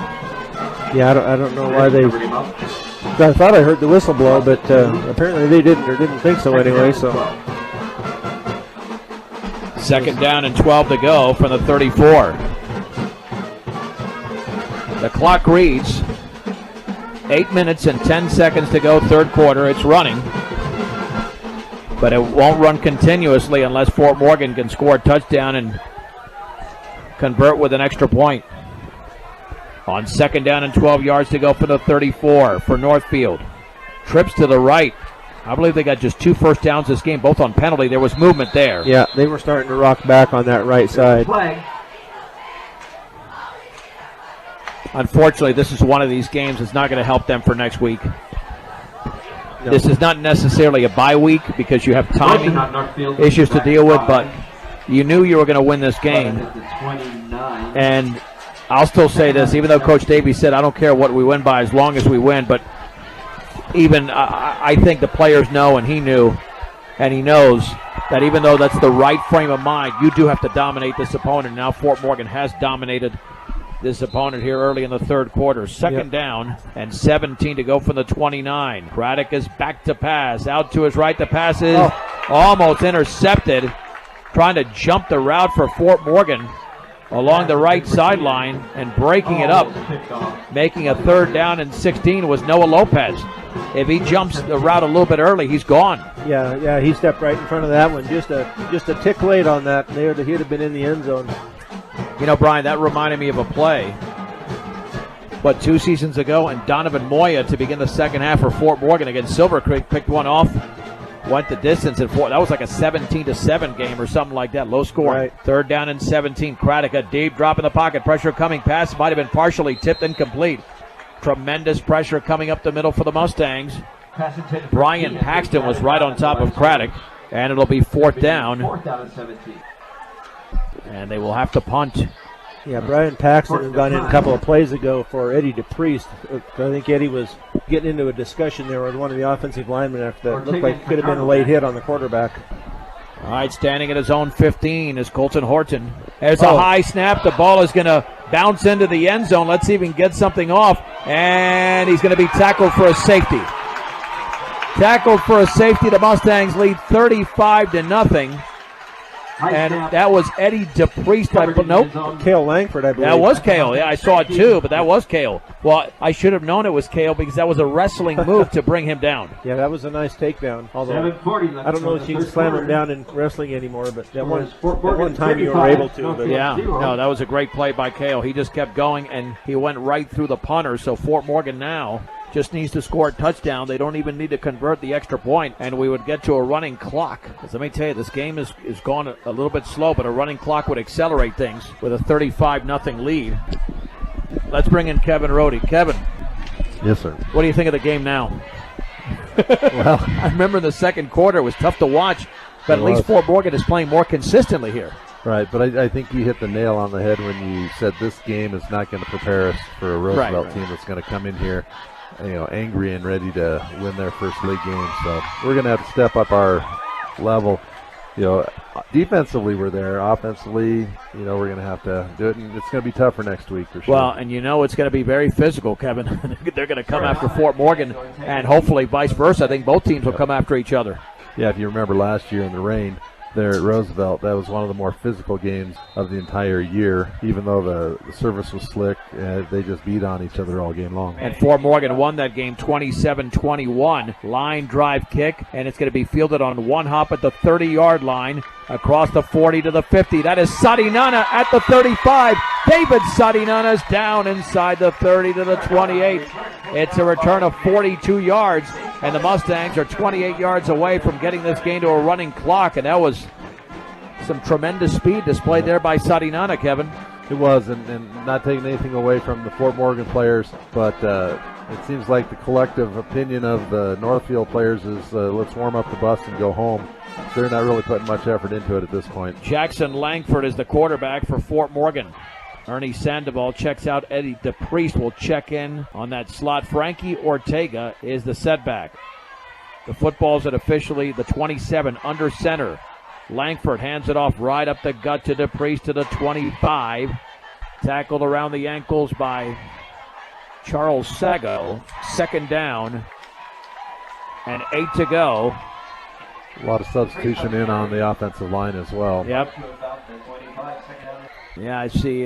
Yeah, I don't know why they. I thought I heard the whistle blow, but apparently they didn't or didn't think so anyway. So. Second down and 12 to go from the 34. The clock reads 8 minutes and 10 seconds to go, third quarter. It's running, but it won't run continuously unless Fort Morgan can score a touchdown and convert with an extra point. On second down and 12 yards to go for the 34 for Northfield. Trips to the right. I believe they got just 2 first downs this game, both on penalty. There was movement there. Yeah, they were starting to rock back on that right side. Unfortunately, this is one of these games that's not going to help them for next week. No. This is not necessarily a bye week because you have timing issues to deal with, but you knew you were going to win this game. And I'll still say this, even though Coach Davey said, I don't care what we win by as long as we win, but even I think the players know, and he knew, and he knows that even though that's the right frame of mind, you do have to dominate this opponent. Now Fort Morgan has dominated this opponent here early in the third quarter. Second down and 17 to go from the 29. Craddock is back to pass. Out to his right. The pass is almost intercepted. Trying to jump the route for Fort Morgan along the right sideline and breaking it up. Making a third down and 16 was Noah Lopez. If he jumps the route a little bit early, he's gone. Yeah, he stepped right in front of that one. Just a tick late on that. He'd have been in the end zone. You know, Brian, that reminded me of a play, 2 seasons ago, and Donovan Moya to begin the second half for Fort Morgan against Silver Creek picked one off, went the distance, and that was like a 17-7 game or something like that, low score. Right. Third down and 17. Craddock, a deep drop in the pocket, pressure coming, pass might have been partially tipped, incomplete. Tremendous pressure coming up the middle for the Mustangs. Brian Paxton was right on top of Craddock, and it'll be fourth down. 17. And they will have to punt. Yeah, Brian Paxton had gone in a couple of plays ago for Eddie DePriest. I think Eddie was getting into a discussion there with one of the offensive linemen after that looked like it could have been a late hit on the quarterback. All right, standing at his own 15 is Colton Horton. There's a high snap. The ball is going to bounce into the end zone. Let's see if he can get something off. And he's going to be tackled for a safety. Tackled for a safety. The Mustangs lead 35-0. And that was Eddie DePriest. Nope. Cale Langford, I believe. That was Cale. Yeah, I saw it too, but that was Cale. Well, I should have known it was Cale because that was a wrestling move to bring him down. Yeah, that was a nice takedown. Although I don't know if you can slam him down in wrestling anymore, but that one time you were able to. But yeah, no, that was a great play by Cale. He just kept going, and he went right through the punter. So Fort Morgan now just needs to score a touchdown. They don't even need to convert the extra point, and we would get to a running clock. Because let me tell you, this game is gone a little bit slow, but a running clock would accelerate things with a 35-0 lead. Let's bring in Kevin Rohde. Kevin. Yes, sir. What do you think of the game now? Well, I remember in the second quarter it was tough to watch, but at least Fort Morgan is playing more consistently here. Right, but I think you hit the nail on the head when you said this game is not going to prepare us for a Roosevelt team that's going to come in here, angry and ready to win their first league game. So we're going to have to step up our level. Defensively we're there. Offensively, we're going to have to do it, and it's going to be tougher next week for sure. Well, and it's going to be very physical, Kevin. They're going to come after Fort Morgan, and hopefully vice versa. I think both teams will come after each other. Yeah, if you remember last year in the rain there at Roosevelt, that was one of the more physical games of the entire year. Even though the service was slick, they just beat on each other all game long. And Fort Morgan won that game 27-21. Line drive kick, and it's going to be fielded on one hop at the 30-yard line, across the 40 to the 50. That is Sadinana at the 35. David Sadinana is down inside the 30 to the 28. It's a return of 42 yards, and the Mustangs are 28 yards away from getting this game to a running clock, and that was some tremendous speed displayed there by Sadinana, Kevin. It was, and not taking anything away from the Fort Morgan players, but it seems like the collective opinion of the Northfield players is let's warm up the bus and go home. They're not really putting much effort into it at this point. Jackson Langford is the quarterback for Fort Morgan. Ernie Sandoval checks out. Eddie DePriest will check in on that slot. Frankie Ortega is the setback. The football's at officially the 27 under center. Langford hands it off right up the gut to DePriest to the 25. Tackled around the ankles by Charles Sago. Second down and 8 to go. A lot of substitution in on the offensive line as well. Yep. Yeah, I see.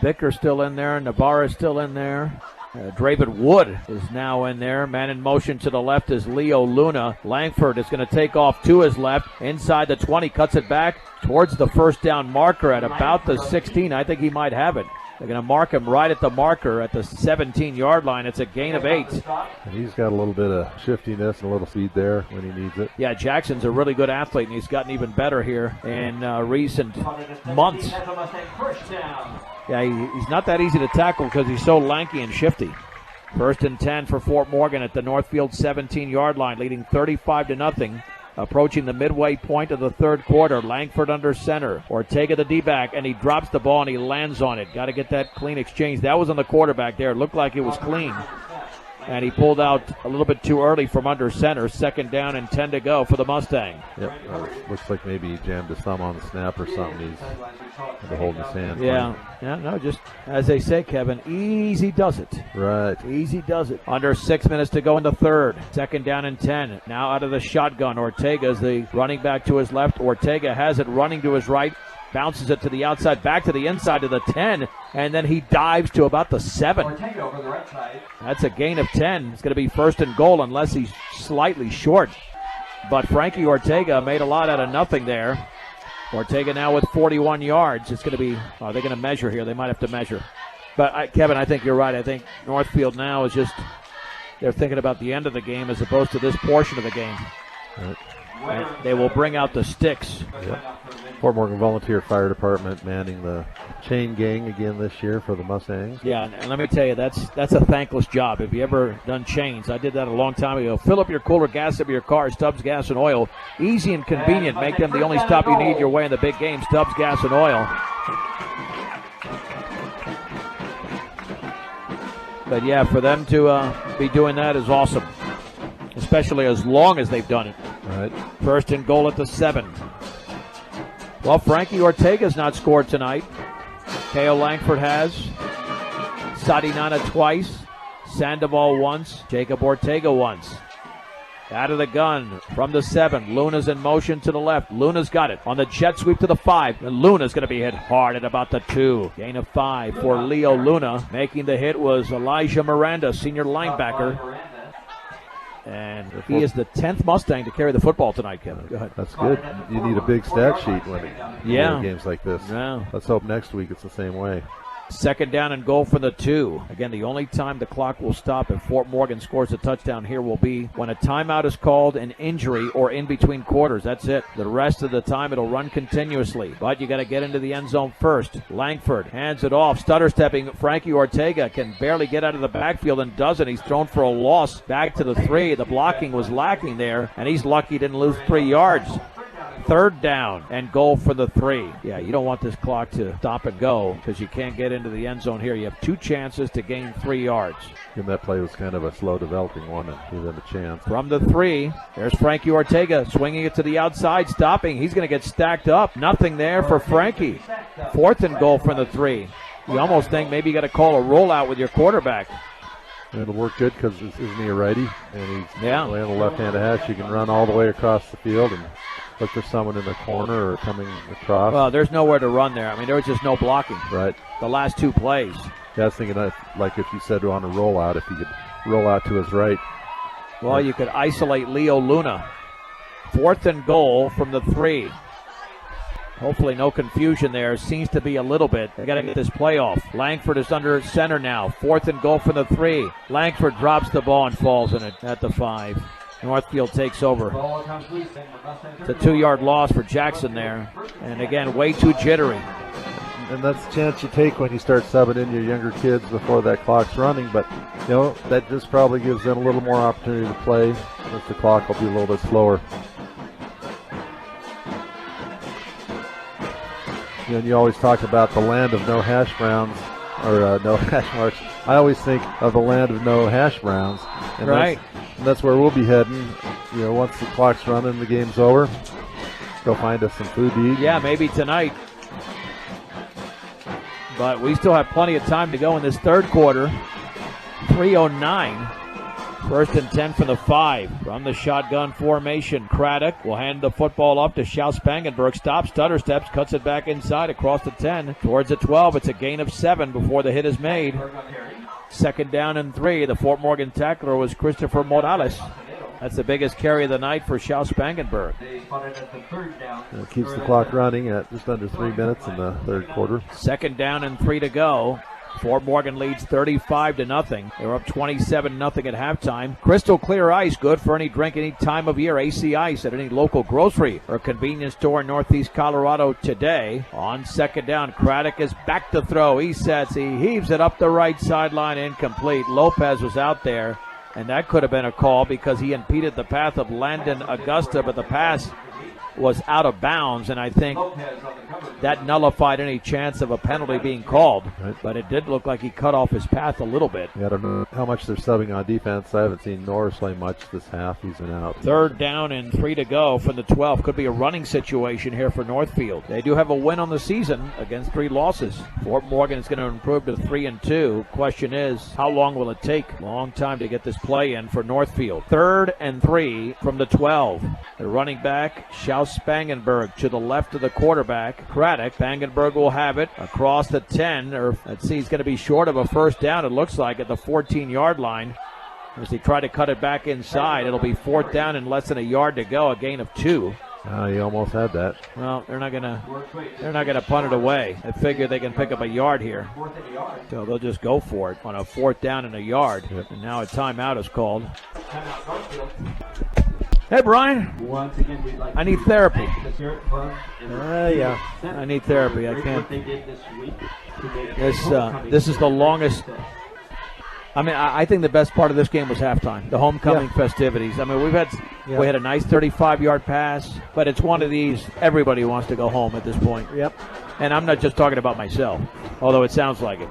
Vicker's still in there. Navarra's still in there. Draven Wood is now in there. Man in motion to the left is Leo Luna. Langford is going to take off to his left. Inside the 20, cuts it back towards the first down marker at about the 16. I think he might have it. They're going to mark him right at the marker at the 17-yard line. It's a gain of 8. And he's got a little bit of shiftiness and a little speed there when he needs it. Yeah, Jackson's a really good athlete, and he's gotten even better here in recent months. Yeah, he's not that easy to tackle because he's so lanky and shifty. First and 10 for Fort Morgan at the Northfield 17-yard line, leading 35-0. Approaching the midway point of the third quarter. Langford under center. Ortega the D-back, and he drops the ball and he lands on it. Got to get that clean exchange. That was on the quarterback there. It looked like it was clean. And he pulled out a little bit too early from under center. Second down and 10 to go for the Mustang. Yep. Looks like maybe he jammed his thumb on the snap or something. He's holding his hand. Yeah, just as they say, Kevin, easy does it. Right. Easy does it. Under 6 minutes to go in the third. Second down and 10. Now out of the shotgun. Ortega's the running back to his left. Ortega has it running to his right. Bounces it to the outside, back to the inside to the 10, and then he dives to about the 7. Ortega over the right side. That's a gain of 10. It's going to be first and goal unless he's slightly short. But Frankie Ortega made a lot out of nothing there. Ortega now with 41 yards. It's going to be, are they going to measure here? They might have to measure. But, Kevin, I think you're right. I think Northfield now is just, they're thinking about the end of the game as opposed to this portion of the game. Right. And they will bring out the sticks. Yep. Fort Morgan Volunteer Fire Department manning the chain gang again this year for the Mustangs. Yeah, and let me tell you, that's a thankless job. If you ever done chains, I did that a long time ago. Fill up your cooler, gas up your car, Stubbs Gas and Oil. Easy and convenient. Make them the only stop you need your way in the big game. Stubbs Gas and Oil. But yeah, for them to be doing that is awesome, especially as long as they've done it. Right. First and goal at the 7. Well, Frankie Ortega's not scored tonight. K.O. Langford has. Sadinana twice. Sandoval once. Jacob Ortega once. Out of the gun from the 7. Luna's in motion to the left. Luna's got it on the jet sweep to the 5. And Luna's going to be hit hard at about the 2. Gain of 5 for Leo Luna. Making the hit was Elijah Miranda, senior linebacker. And he is the 10th Mustang to carry the football tonight, Kevin. Go ahead. That's good. You need a big stat sheet when games like this. Yeah. Let's hope next week it's the same way. Second down and goal for the 2. Again, the only time the clock will stop if Fort Morgan scores a touchdown here will be when a timeout is called, an injury, or in between quarters. That's it. The rest of the time it'll run continuously. But you got to get into the end zone first. Langford hands it off. Stutter stepping. Frankie Ortega can barely get out of the backfield and doesn't. He's thrown for a loss back to the 3. The blocking was lacking there, and he's lucky he didn't lose 3 yards. Third down and goal for the 3. Yeah, you don't want this clock to stop and go because you can't get into the end zone here. You have 2 chances to gain 3 yards. And that play was kind of a slow developing one and give them a chance. From the 3, there's Frankie Ortega swinging it to the outside, stopping. He's going to get stacked up. Nothing there for Frankie. 4th and goal from the 3. You almost think maybe you got to call a rollout with your quarterback. It'll work good because isn't he a righty? And he's yeah. on the left-handed hash. You can run all the way across the field and look for someone in the corner or coming across. Well, there's nowhere to run there. I mean, there was just no blocking. Right. The last 2 plays. Yeah, I was thinking like if you said on a rollout, if he could roll out to his right. Well, you could isolate Leo Luna. 4th and goal from the 3. Hopefully no confusion there. Seems to be a little bit. They got to get this play off. Langford is under center now. 4th and goal from the 3. Langford drops the ball and falls in it at the 5. Northfield takes over. It's a 2-yard loss for Jackson there. And again, way too jittery. And that's the chance you take when you start subbing in your younger kids before that clock's running. But, you know, that just probably gives them a little more opportunity to play as the clock will be a little bit slower. And you always talk about the land of no hash browns or no hash marks. I always think of the land of no hash browns. And right. That's where we'll be heading. You know, once the clock's running, the game's over. Go find us some food to eat. Yeah, maybe tonight. But we still have plenty of time to go in this third quarter. 3:09. 1st and 10 from the 5. From the shotgun formation, Craddock will hand the football up to Schaus Spangenberg. Stops, stutter steps, cuts it back inside across the 10 towards the 12. It's a gain of 7 before the hit is made. 2nd down and 3. The Fort Morgan tackler was Christopher Morales. That's the biggest carry of the night for Schaus Spangenberg. It keeps the clock running at just under 3 minutes in the third quarter. 2nd down and 3 to go. Fort Morgan leads 35-0. They're up 27-0 at halftime. Crystal clear ice, good for any drink any time of year. AC Ice at any local grocery or convenience store in Northeast Colorado today. On 2nd down, Craddock is back to throw. He sets, he heaves it up the right sideline, incomplete. Lopez was out there, and that could have been a call because he impeded the path of Landon Augusta, but the pass was out of bounds, and I think that nullified any chance of a penalty being called. Right. But it did look like he cut off his path a little bit. Yeah, I don't know how much they're subbing on defense. I haven't seen Norris play much this half. He's been out. 3rd down and 3 to go from the 12. Could be a running situation here for Northfield. They do have a win on the season against 3 losses. Fort Morgan is going to improve to 3-2. Question is, how long will it take? Long time to get this play in for Northfield. 3rd and 3 from the 12. The running back, Schaus Spangenberg to the left of the quarterback, Craddock. Spangenberg will have it across the 10, or let's see, he's going to be short of a 1st down, it looks like, at the 14-yard line. As they try to cut it back inside, it'll be 4th down and less than a yard to go, a gain of 2. He almost had that. Well, they're not gonna punt it away. They figure they can pick up a yard here, so they'll just go for it on a 4th down and a yard. Yep. And now a timeout is called. Hey, Brian. I need therapy. Yeah. I need therapy. I can't. This is the longest. I mean, I think the best part of this game was halftime, the homecoming festivities. I mean, we had a nice 35-yard pass, but it's one of these, everybody wants to go home at this point. Yep. And I'm not just talking about myself, although it sounds like it.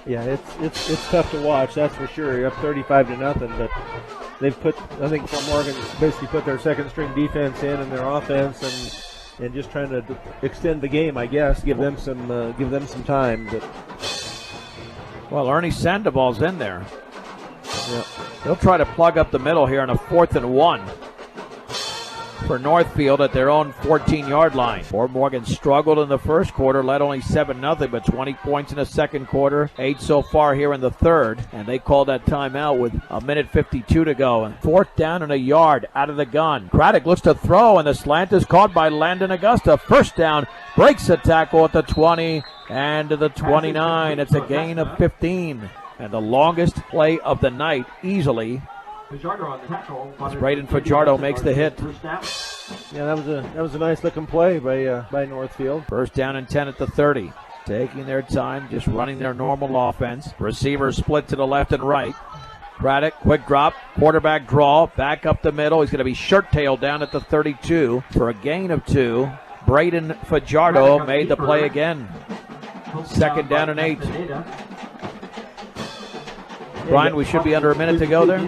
Yeah, it's tough to watch, that's for sure. You're up 35-0, but they've I think Fort Morgan basically put their second string defense in and their offense and just trying to extend the game, I guess, give them some time. But well, Ernie Sandoval's in there. yeah. They'll try to plug up the middle here on a 4th and 1 for Northfield at their own 14-yard line. Fort Morgan struggled in the first quarter, led only 7-0, but 20 points in the second quarter, 8 so far here in the third, and they called that timeout with 1:52 to go. And 4th down and a yard out of the gun. Craddock looks to throw, and the slant is caught by Landon Augusta. 1st down, breaks the tackle at the 20, And to the 29, it's a gain of 15. And the longest play of the night, easily, as Braden Fajardo makes the hit. Yeah, that was a nice looking play by Northfield. First down and 10 at the 30. Taking their time, just running their normal offense. Receivers split to the left and right. Craddock, quick drop, quarterback draw, back up the middle. He's going to be shirt-tailed down at the 32 for a gain of 2. Braden Fajardo made the play again. Second down and 8. Brian, we should be under a minute to go there.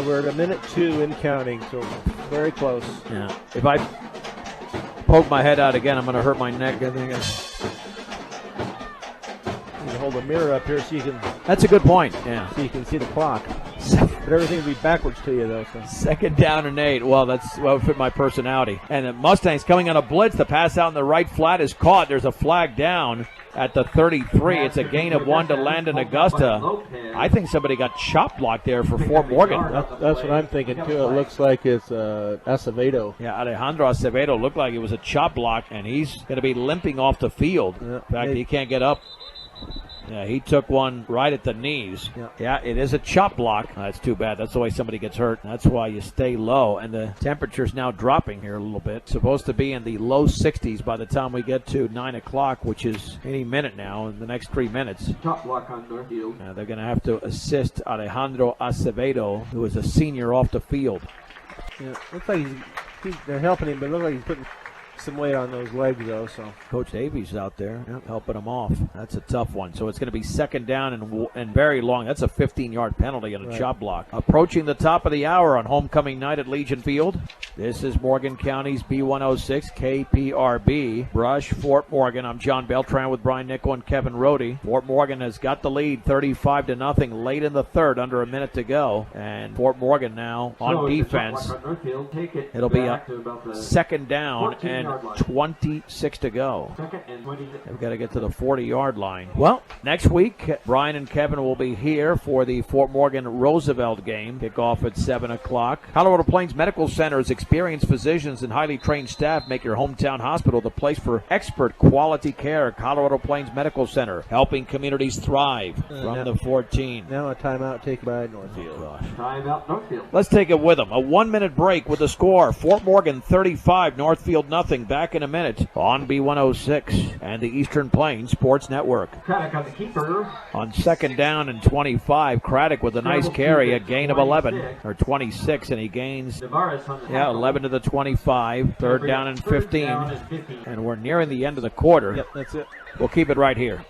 We're at a minute 2 in counting, so very close. Yeah. If I poke my head out again, I'm going to hurt my neck. I think. You can hold a mirror up here so you can. That's a good point. Yeah. So you can see the clock. But everything will be backwards to you, though. So. Second down and 8. Well, that's what would fit my personality. And the Mustangs coming on a blitz. The pass out in the right flat is caught. There's a flag down at the 33. It's a gain of 1 to Landon Augusta. I think somebody got chop blocked there for Fort Morgan. That's what I'm thinking, too. It looks like it's Acevedo. Yeah, Alejandro Acevedo looked like it was a chop block, and he's going to be limping off the field. In fact, he can't get up. Yeah, he took one right at the knees. Yeah, it is a chop block. That's too bad. That's the way somebody gets hurt. That's why you stay low. And the temperature's now dropping here a little bit. Supposed to be in the low 60s by the time we get to 9 o'clock, which is any minute now in the next 3 minutes. Chop block on Northfield. They're going to have to assist Alejandro Acevedo, who is a senior, off the field. Yeah, looks like they're helping him, but it looks like he's putting some weight on those legs, though. So Coach Davies out there helping him off. That's a tough one. So it's going to be second down and very long. That's a 15-yard penalty and a chop block. Approaching the top of the hour on homecoming night at Legion Field. This is Morgan County's B106 KPRB. Brush, Fort Morgan. I'm John Beltran with Brian Nickel and Kevin Rohde. Fort Morgan has got the lead 35-0 late in the third, under a minute to go. And Fort Morgan now on defense. It'll be a second down and 26 to go. They've got to get to the 40-yard line. Well, next week, Brian and Kevin will be here for the Fort Morgan Roosevelt game. Kickoff at 7 o'clock. Colorado Plains Medical Center's experienced physicians and highly trained staff make your hometown hospital the place for expert quality care. Colorado Plains Medical Center, helping communities thrive from the 14. Now a timeout taken by Northfield. Timeout Northfield. Let's take it with them. A 1-minute break with the score. Fort Morgan 35, Northfield nothing. Back in a minute on B106 and the Eastern Plains Sports Network. Craddock on the keeper. On second down and 25, Craddock with a nice carry, a gain of 11 or 26, and he gains 11 to the 25. Third down and 15, and we're nearing the end of the quarter. Yep, that's it. We'll keep it right here.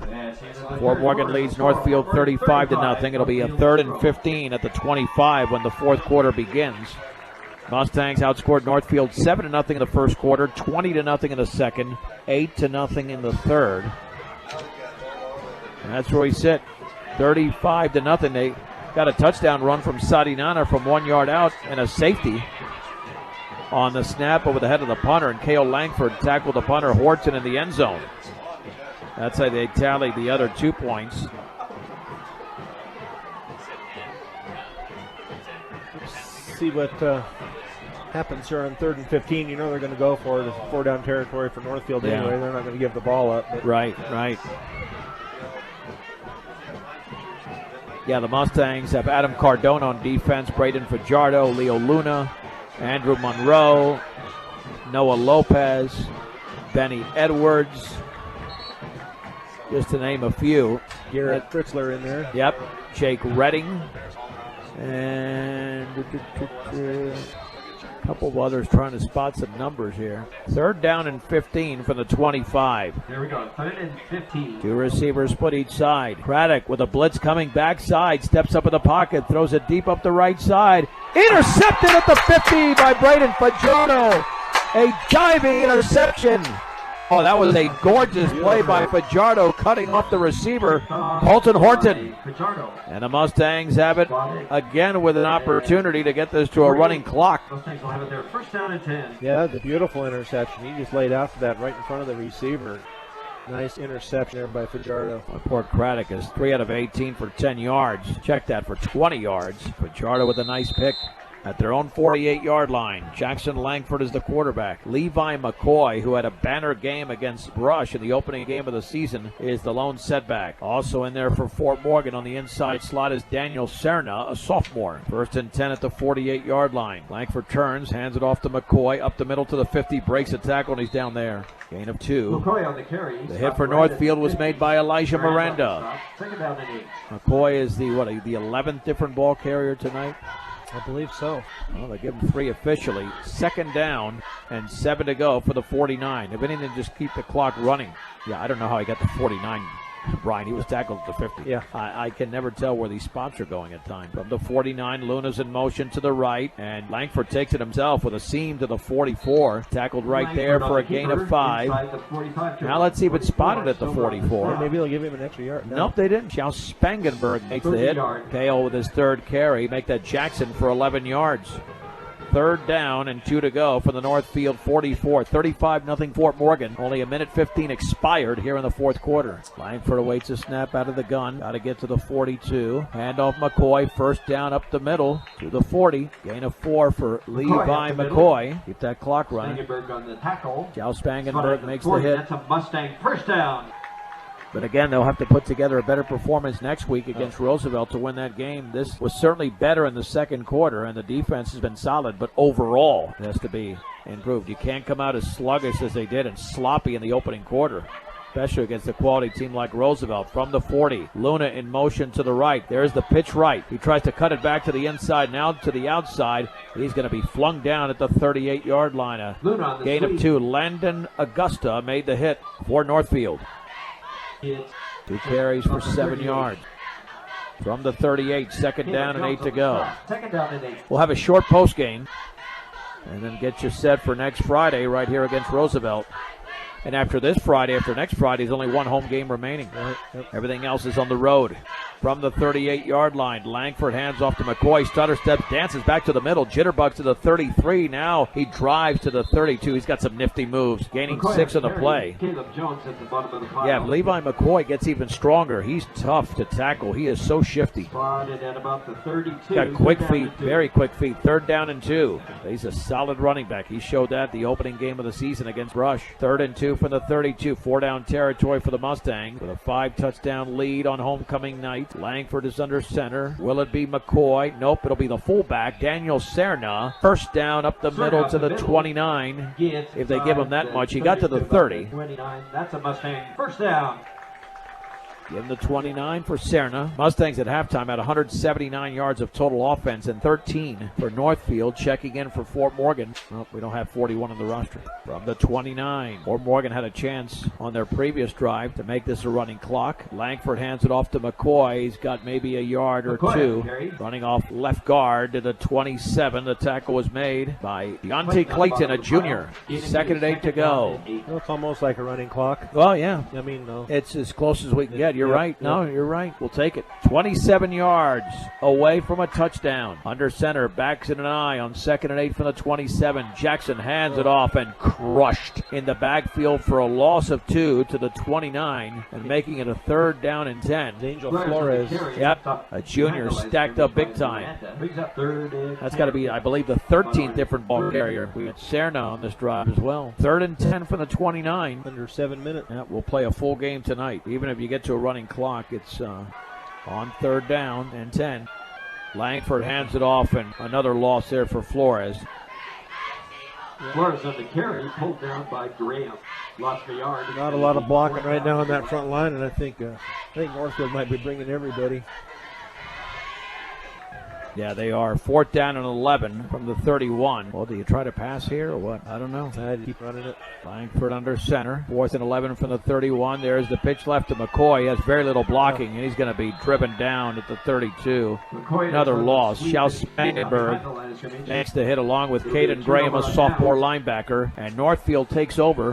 Fort Morgan leads Northfield 35-0. It'll be a third and 15 at the 25 when the fourth quarter begins. Mustangs outscored Northfield 7-0 in the first quarter, 20-0 in the second, 8-0 in the third. And that's where we sit, 35-0. They got a touchdown run from Sadi Nana from 1 yard out and a safety on the snap over the head of the punter, and Cale Langford tackled the punter Horton in the end zone. That's how they tallied the other 2 points. Let's see what happens here on 3rd and 15. You know they're going to go for it. It's 4-down territory for Northfield anyway. They're not going to give the ball up. But. Right. Yeah, the Mustangs have Adam Cardona on defense, Braden Fajardo, Leo Luna, Andrew Monroe, Noah Lopez, Benny Edwards, just to name a few. Garrett Fritzler in there. Yep, Jake Redding, and a couple of others trying to spot some numbers here. Third down and 15 from the 25. There we go, 3rd and 15. 2 receivers split each side. Craddock with a blitz coming backside, steps up in the pocket, throws it deep up the right side. Intercepted at the 50 by Braden Fajardo. A diving interception. Oh, that was a gorgeous play by Fajardo, cutting off the receiver, Colton Horton. And the Mustangs have it again with an opportunity to get this to a running clock. Mustangs will have it there, 1st down and 10. Yeah, the beautiful interception. He just laid out for that right in front of the receiver. Nice interception there by Fajardo. Poor Craddock is 3 out of 18 for 10 yards. Check that for 20 yards. Fajardo with a nice pick. at their own 48-yard line. Jackson Langford is the quarterback. Levi McCoy, who had a banner game against Brush in the opening game of the season, is the lone setback. Also in there for Fort Morgan on the inside slot is Daniel Serna, a sophomore. 1st and 10 at the 48-yard line. Langford turns, hands it off to McCoy, up the middle to the 50, breaks a tackle, and he's down there. Gain of 2. McCoy on the carry. The hit for Northfield was made by Elijah Miranda. Second down and 8. McCoy is the 11th different ball carrier tonight. I believe so. Well, they give him 3 officially. 2nd down and 7 to go for the 49. If anything, just keep the clock running. Yeah, I don't know how he got the 49. Brian, he was tackled at the 50. Yeah. I can never tell where these spots are going at times. From the 49, Luna's in motion to the right, and Langford takes it himself with a seam to the 44. Tackled right there for a gain of 5. Now let's see if it's spotted at the 44. Maybe they'll give him an extra yard. Nope, they didn't. Charles Spangenberg makes the hit. Kale with his 3rd carry. Make that Jackson for 11 yards. 3rd down and 2 to go for the Northfield 44. 35-0 Fort Morgan. Only a minute 15 expired here in the 4th quarter. Langford awaits a snap out of the gun. Got to get to the 42. Handoff McCoy. 1st down up the middle to the 40. Gain of 4 for Levi McCoy. Keep that clock running. Spangenberg on the tackle. Joe Spangenberg makes the hit. That's a Mustang 1st down. But again, they'll have to put together a better performance next week against Roosevelt to win that game. This was certainly better in the 2nd quarter, and the defense has been solid, but overall it has to be improved. You can't come out as sluggish as they did and sloppy in the opening quarter, especially against a quality team like Roosevelt. From the 40, Luna in motion to the right. There's the pitch right. He tries to cut it back to the inside, now to the outside. He's going to be flung down at the 38-yard line. A gain of 2. Landon Augusta made the hit for Northfield. 2 carries for 7 yards. From the 38, 2nd down and 8 to go. 2nd down and 8. We'll have a short post game and then get you set for next Friday right here against Roosevelt. And after this Friday, after next Friday, there's only 1 home game remaining. Everything else is on the road. From the 38-yard line, Langford hands off to McCoy. Stutter steps, dances back to the middle. Jitterbugs to the 33. Now he drives to the 32. He's got some nifty moves, gaining McCoy 6 on the play. Caleb Jones at the bottom of the pile. Yeah, Levi McCoy gets even stronger. He's tough to tackle. He is so shifty. Spotted at about the 32. Got quick feet, very quick feet. 3rd down and 2. He's a solid running back. He showed that the opening game of the season against Rush. 3rd and 2 from the 32. 4-down territory for the Mustangs with a 5-touchdown lead on homecoming night. Langford is under center. Will it be McCoy? Nope, it'll be the fullback, Daniel Serna. 1st down up the middle to the 29. If they give him that much. He got to the 30. 29. That's a Mustang 1st down. Give him the 29 for Serna. Mustangs at halftime had 179 yards of total offense and 13 for Northfield. Checking in for Fort Morgan. Well, we don't have 41 on the roster. From the 29, Fort Morgan had a chance on their previous drive to make this a running clock. Langford hands it off to McCoy. He's got maybe a yard or two. Running off left guard to the 27. The tackle was made by Deontay Clayton, a junior. 2nd and 8 to go. Well, it's almost like a running clock. Well, yeah. I mean, no. It's as close as we can get. You're right. No, you're right. We'll take it. 27 yards away from a touchdown. Under center, backs in an eye on 2nd and 8 from the 27. Jackson hands it off and crushed in the backfield for a loss of 2 to the 29 and making it a 3rd down and 10. Angel Flores. Yep, a junior stacked up big time. That's got to be, I believe, the 13th different ball carrier. We had Serna on this drive as well. 3rd and 10 from the 29. Under 7 minutes. Yeah, we'll play a full game tonight. Even if you get to a running clock, it's on 3rd down and 10. Langford hands it off, and another loss there for Flores. Flores on the carry, pulled down by Graham. Lost a yard. Not a lot of blocking right now on that front line, and I think Northfield might be bringing everybody. Yeah, they are. 4th down and 11 from the 31. Well, do you try to pass here or what? I don't know. I'd keep running it. Langford under center. 4th and 11 from the 31. There's the pitch left to McCoy. He has very little blocking, and he's going to be driven down at the 32. Another loss. Shao Spangenberg makes the hit along with Caden Graham, a sophomore linebacker. And Northfield takes over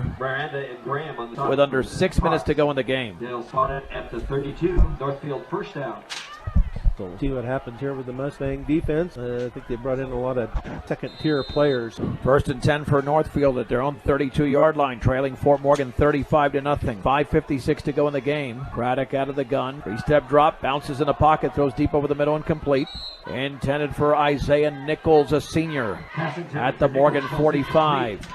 with under 6 minutes to go in the game. They'll spot it at the 32. Northfield 1st down. So we'll see what happens here with the Mustang defense. I think they brought in a lot of second-tier players. 1st and 10 for Northfield at their own 32-yard line, trailing Fort Morgan 35-0. 5:56 to go in the game. Craddock out of the gun. 3-step drop, bounces in the pocket, throws deep over the middle and complete. Intended for Isaiah Nichols, a senior, at the Morgan 45.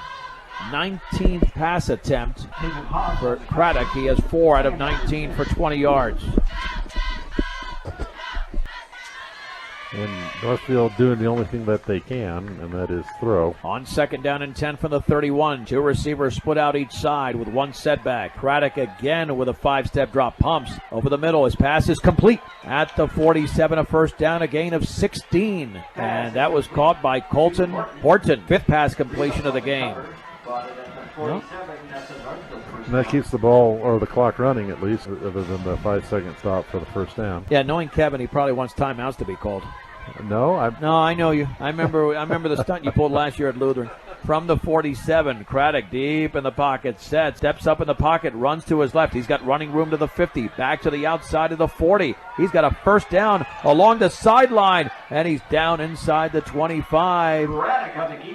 19th pass attempt for Craddock. He has 4 out of 19 for 20 yards. And Northfield doing the only thing that they can, and that is throw. On 2nd down and 10 from the 31. 2 receivers split out each side with 1 setback. Craddock again with a 5-step drop. Pumps over the middle. His pass is complete. At the 47, a 1st down, a gain of 16. And that was caught by Colton Horton. 5th pass completion of the game. And that keeps the ball or the clock running at least, other than the 5-second stop for the 1st down. Yeah, knowing Kevin, he probably wants timeouts to be called. No, I know you. I remember the stunt you pulled last year at Lutheran. From the 47, Craddock deep in the pocket, set, steps up in the pocket, runs to his left. He's got running room to the 50, back to the outside of the 40. He's got a 1st down along the sideline, and he's down inside the 25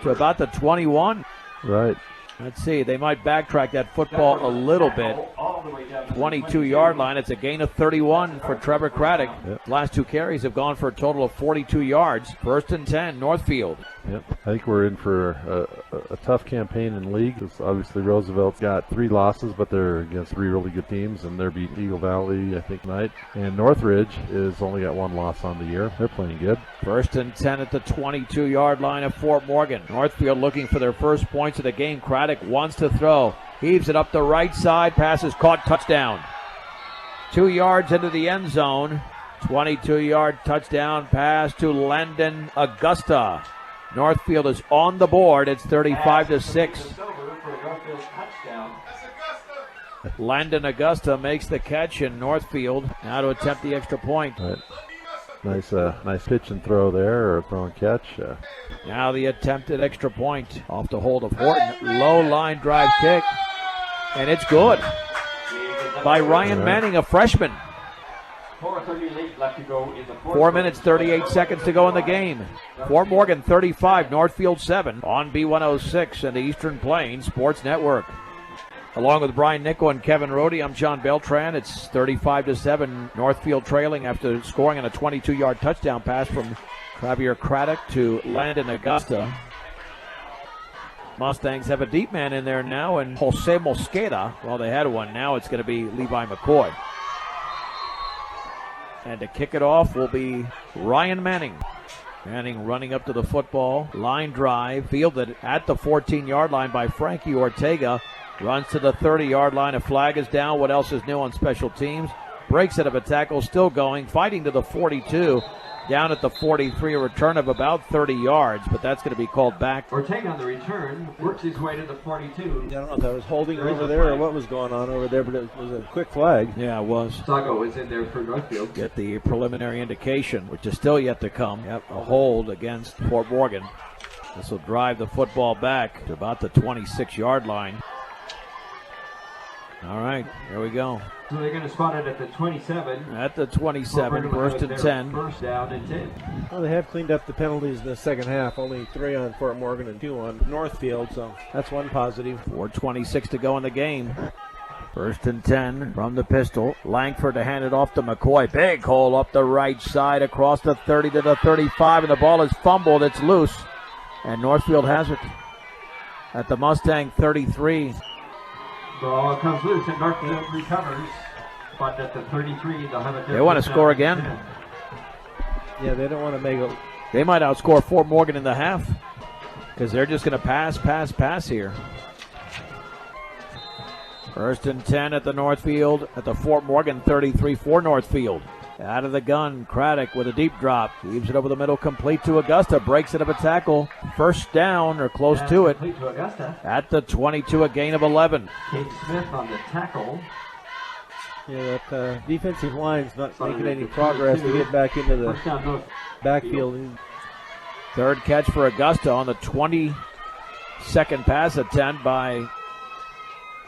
to about the 21. Right. Let's see, they might backtrack that football a little bit. 22-yard line. It's a gain of 31 for Trevor Craddock. Yep. Last 2 carries have gone for a total of 42 yards. 1st and 10, Northfield. Yep. I think we're in for a tough campaign in league. Obviously, Roosevelt's got 3 losses, but they're against 3 really good teams, and they're beating Eagle Valley, I think, tonight. And Northridge is only got 1 loss on the year. They're playing good. 1st and 10 at the 22-yard line of Fort Morgan. Northfield looking for their first points of the game. Craddock wants to throw. Heaves it up the right side. Pass is caught. Touchdown. 2 yards into the end zone. 22-yard touchdown pass to Landon Augusta. Northfield is on the board. It's 35-6. Landon Augusta makes the catch, and Northfield now to attempt the extra point. Right. Nice pitch and throw there, or throw and catch. Now the attempted extra point off the hold of Horton. Low line drive kick, and it's good by Ryan Manning, a freshman. 4 minutes, 38 seconds to go in the game. Fort Morgan 35, Northfield 7 on B106 and the Eastern Plains Sports Network. Along with Brian Nickel and Kevin Rohde, I'm John Beltran. It's 35-7, Northfield trailing after scoring on a 22-yard touchdown pass from Xavier Craddock to Landon Augusta. Mustangs have a deep man in there now, and Jose Mosqueda. Well, they had one. Now it's going to be Levi McCoy. And to kick it off will be Ryan Manning. Manning running up to the football. Line drive. Fielded at the 14-yard line by Frankie Ortega. Runs to the 30-yard line. A flag is down. What else is new on special teams? Breaks out of a tackle. Still going. Fighting to the 42. Down at the 43, a return of about 30 yards, but that's going to be called back. Ortega on the return works his way to the 42. I don't know if that was holding over there or what was going on over there, but it was a quick flag. Yeah, it was. Sago is in there for Northfield. Get the preliminary indication, which is still yet to come. Yep, a hold against Fort Morgan. This will drive the football back to about the 26-yard line. All right, here we go. So they're going to spot it at the 27. At the 27, 1st and 10. 1st down and 10. Well, they have cleaned up the penalties in the second half. Only 3 on Fort Morgan and 2 on Northfield, so that's one positive. 4:26 to go in the game. 1st and 10 from the pistol. Langford to hand it off to McCoy. Big hole up the right side across the 30 to the 35, and the ball is fumbled. It's loose, and Northfield has it at the Mustang 33. The ball comes loose and Northfield recovers. But at the 33, they'll have a. They want to score again. Yeah, they don't want to make it. They might outscore Fort Morgan in the half because they're just going to pass here. 1st and 10 at the Northfield, at the Fort Morgan 33 for Northfield. Out of the gun, Craddock with a deep drop. Leaves it over the middle, complete to Augusta. Breaks it up a tackle. 1st down, or close to it. To Augusta. At the 22, a gain of 11. Kate Smith on the tackle. Yeah, that defensive line's not making any progress to get back into the backfield. 3rd catch for Augusta on the 22nd pass attempt by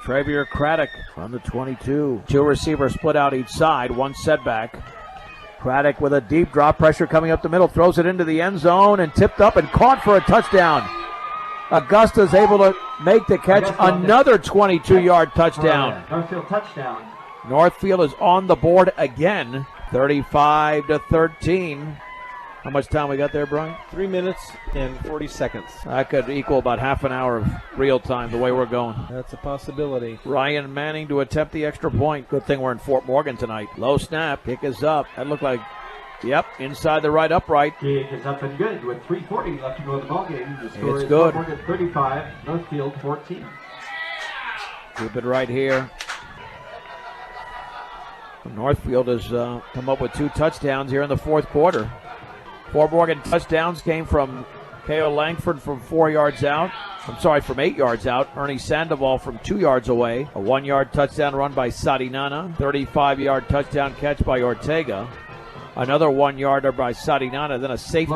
Xavier Craddock on the 22. 2 receivers split out each side, 1 setback. Craddock with a deep drop, pressure coming up the middle, throws it into the end zone and tipped up and caught for a touchdown. Augusta's able to make the catch, another 22-yard touchdown. Northfield touchdown. Northfield is on the board again, 35-13. How much time we got there, Brian? 3 minutes and 40 seconds. That could equal about half an hour of real time the way we're going. That's a possibility. Ryan Manning to attempt the extra point. Good thing we're in Fort Morgan tonight. Low snap, kick is up. That looked like, yep, inside the right upright. Kick is up and good with 3:40 left to go in the ballgame. The score It's is good. Fort Morgan 35, Northfield 14. Keep it right here. Northfield has come up with 2 touchdowns here in the fourth quarter. Fort Morgan touchdowns came from K.O. Langford from 4 yards out. From 8 yards out. Ernie Sandoval from 2 yards away. A 1-yard touchdown run by Sadinana. 35-yard touchdown catch by Ortega. Another 1-yarder by Sadinana. Then a safety.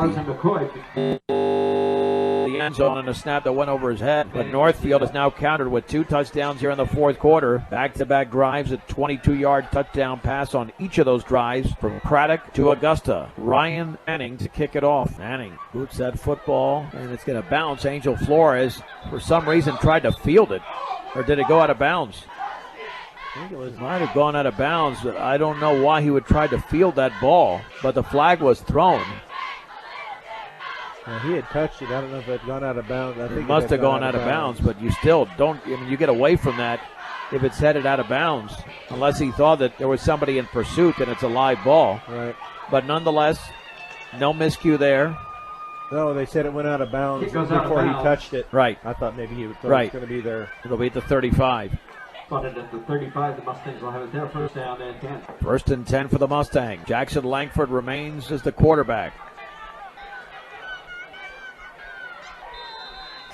The end zone and a snap that went over his head. But Northfield is now countered with 2 touchdowns here in the fourth quarter. Back-to-back drives, a 22-yard touchdown pass on each of those drives from Craddock to Augusta. Ryan Manning to kick it off. Manning boots that football, and it's going to bounce. Angel Flores, for some reason, tried to field it. Or did it go out of bounds? I think it might have gone out of bounds, but I don't know why he would try to field that ball. But the flag was thrown. Well, he had touched it. I don't know if it had gone out of bounds. I think it must have gone out of bounds, but you still don't. I mean, you get away from that if it's headed out of bounds, unless he thought that there was somebody in pursuit and it's a live ball. Right. But nonetheless, no miscue there. No, they said it went out of bounds It goes before out of bounds. he touched it. Right. I thought maybe he would thought Right. it was going to be there. It'll be at the 35. Spotted at the 35. The Mustangs will have it there. First down and 10. First and 10 for the Mustang. Jackson Langford remains as the quarterback.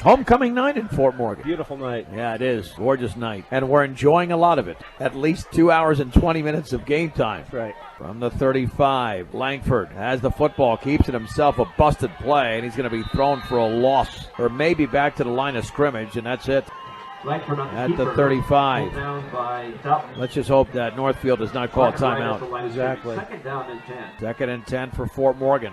Homecoming night in Fort Morgan. Beautiful night. Yeah, it is. Gorgeous night. And we're enjoying a lot of it. At least 2 hours and 20 minutes of game time. That's right. From the 35, Langford has the football, keeps it himself, a busted play, and he's going to be thrown for a loss. Or maybe back to the line of scrimmage, and that's it. Langford At the 35. Down by Dalton. Let's just hope that Northfield does not call a timeout. Exactly. Second down and 10. Second and 10 for Fort Morgan.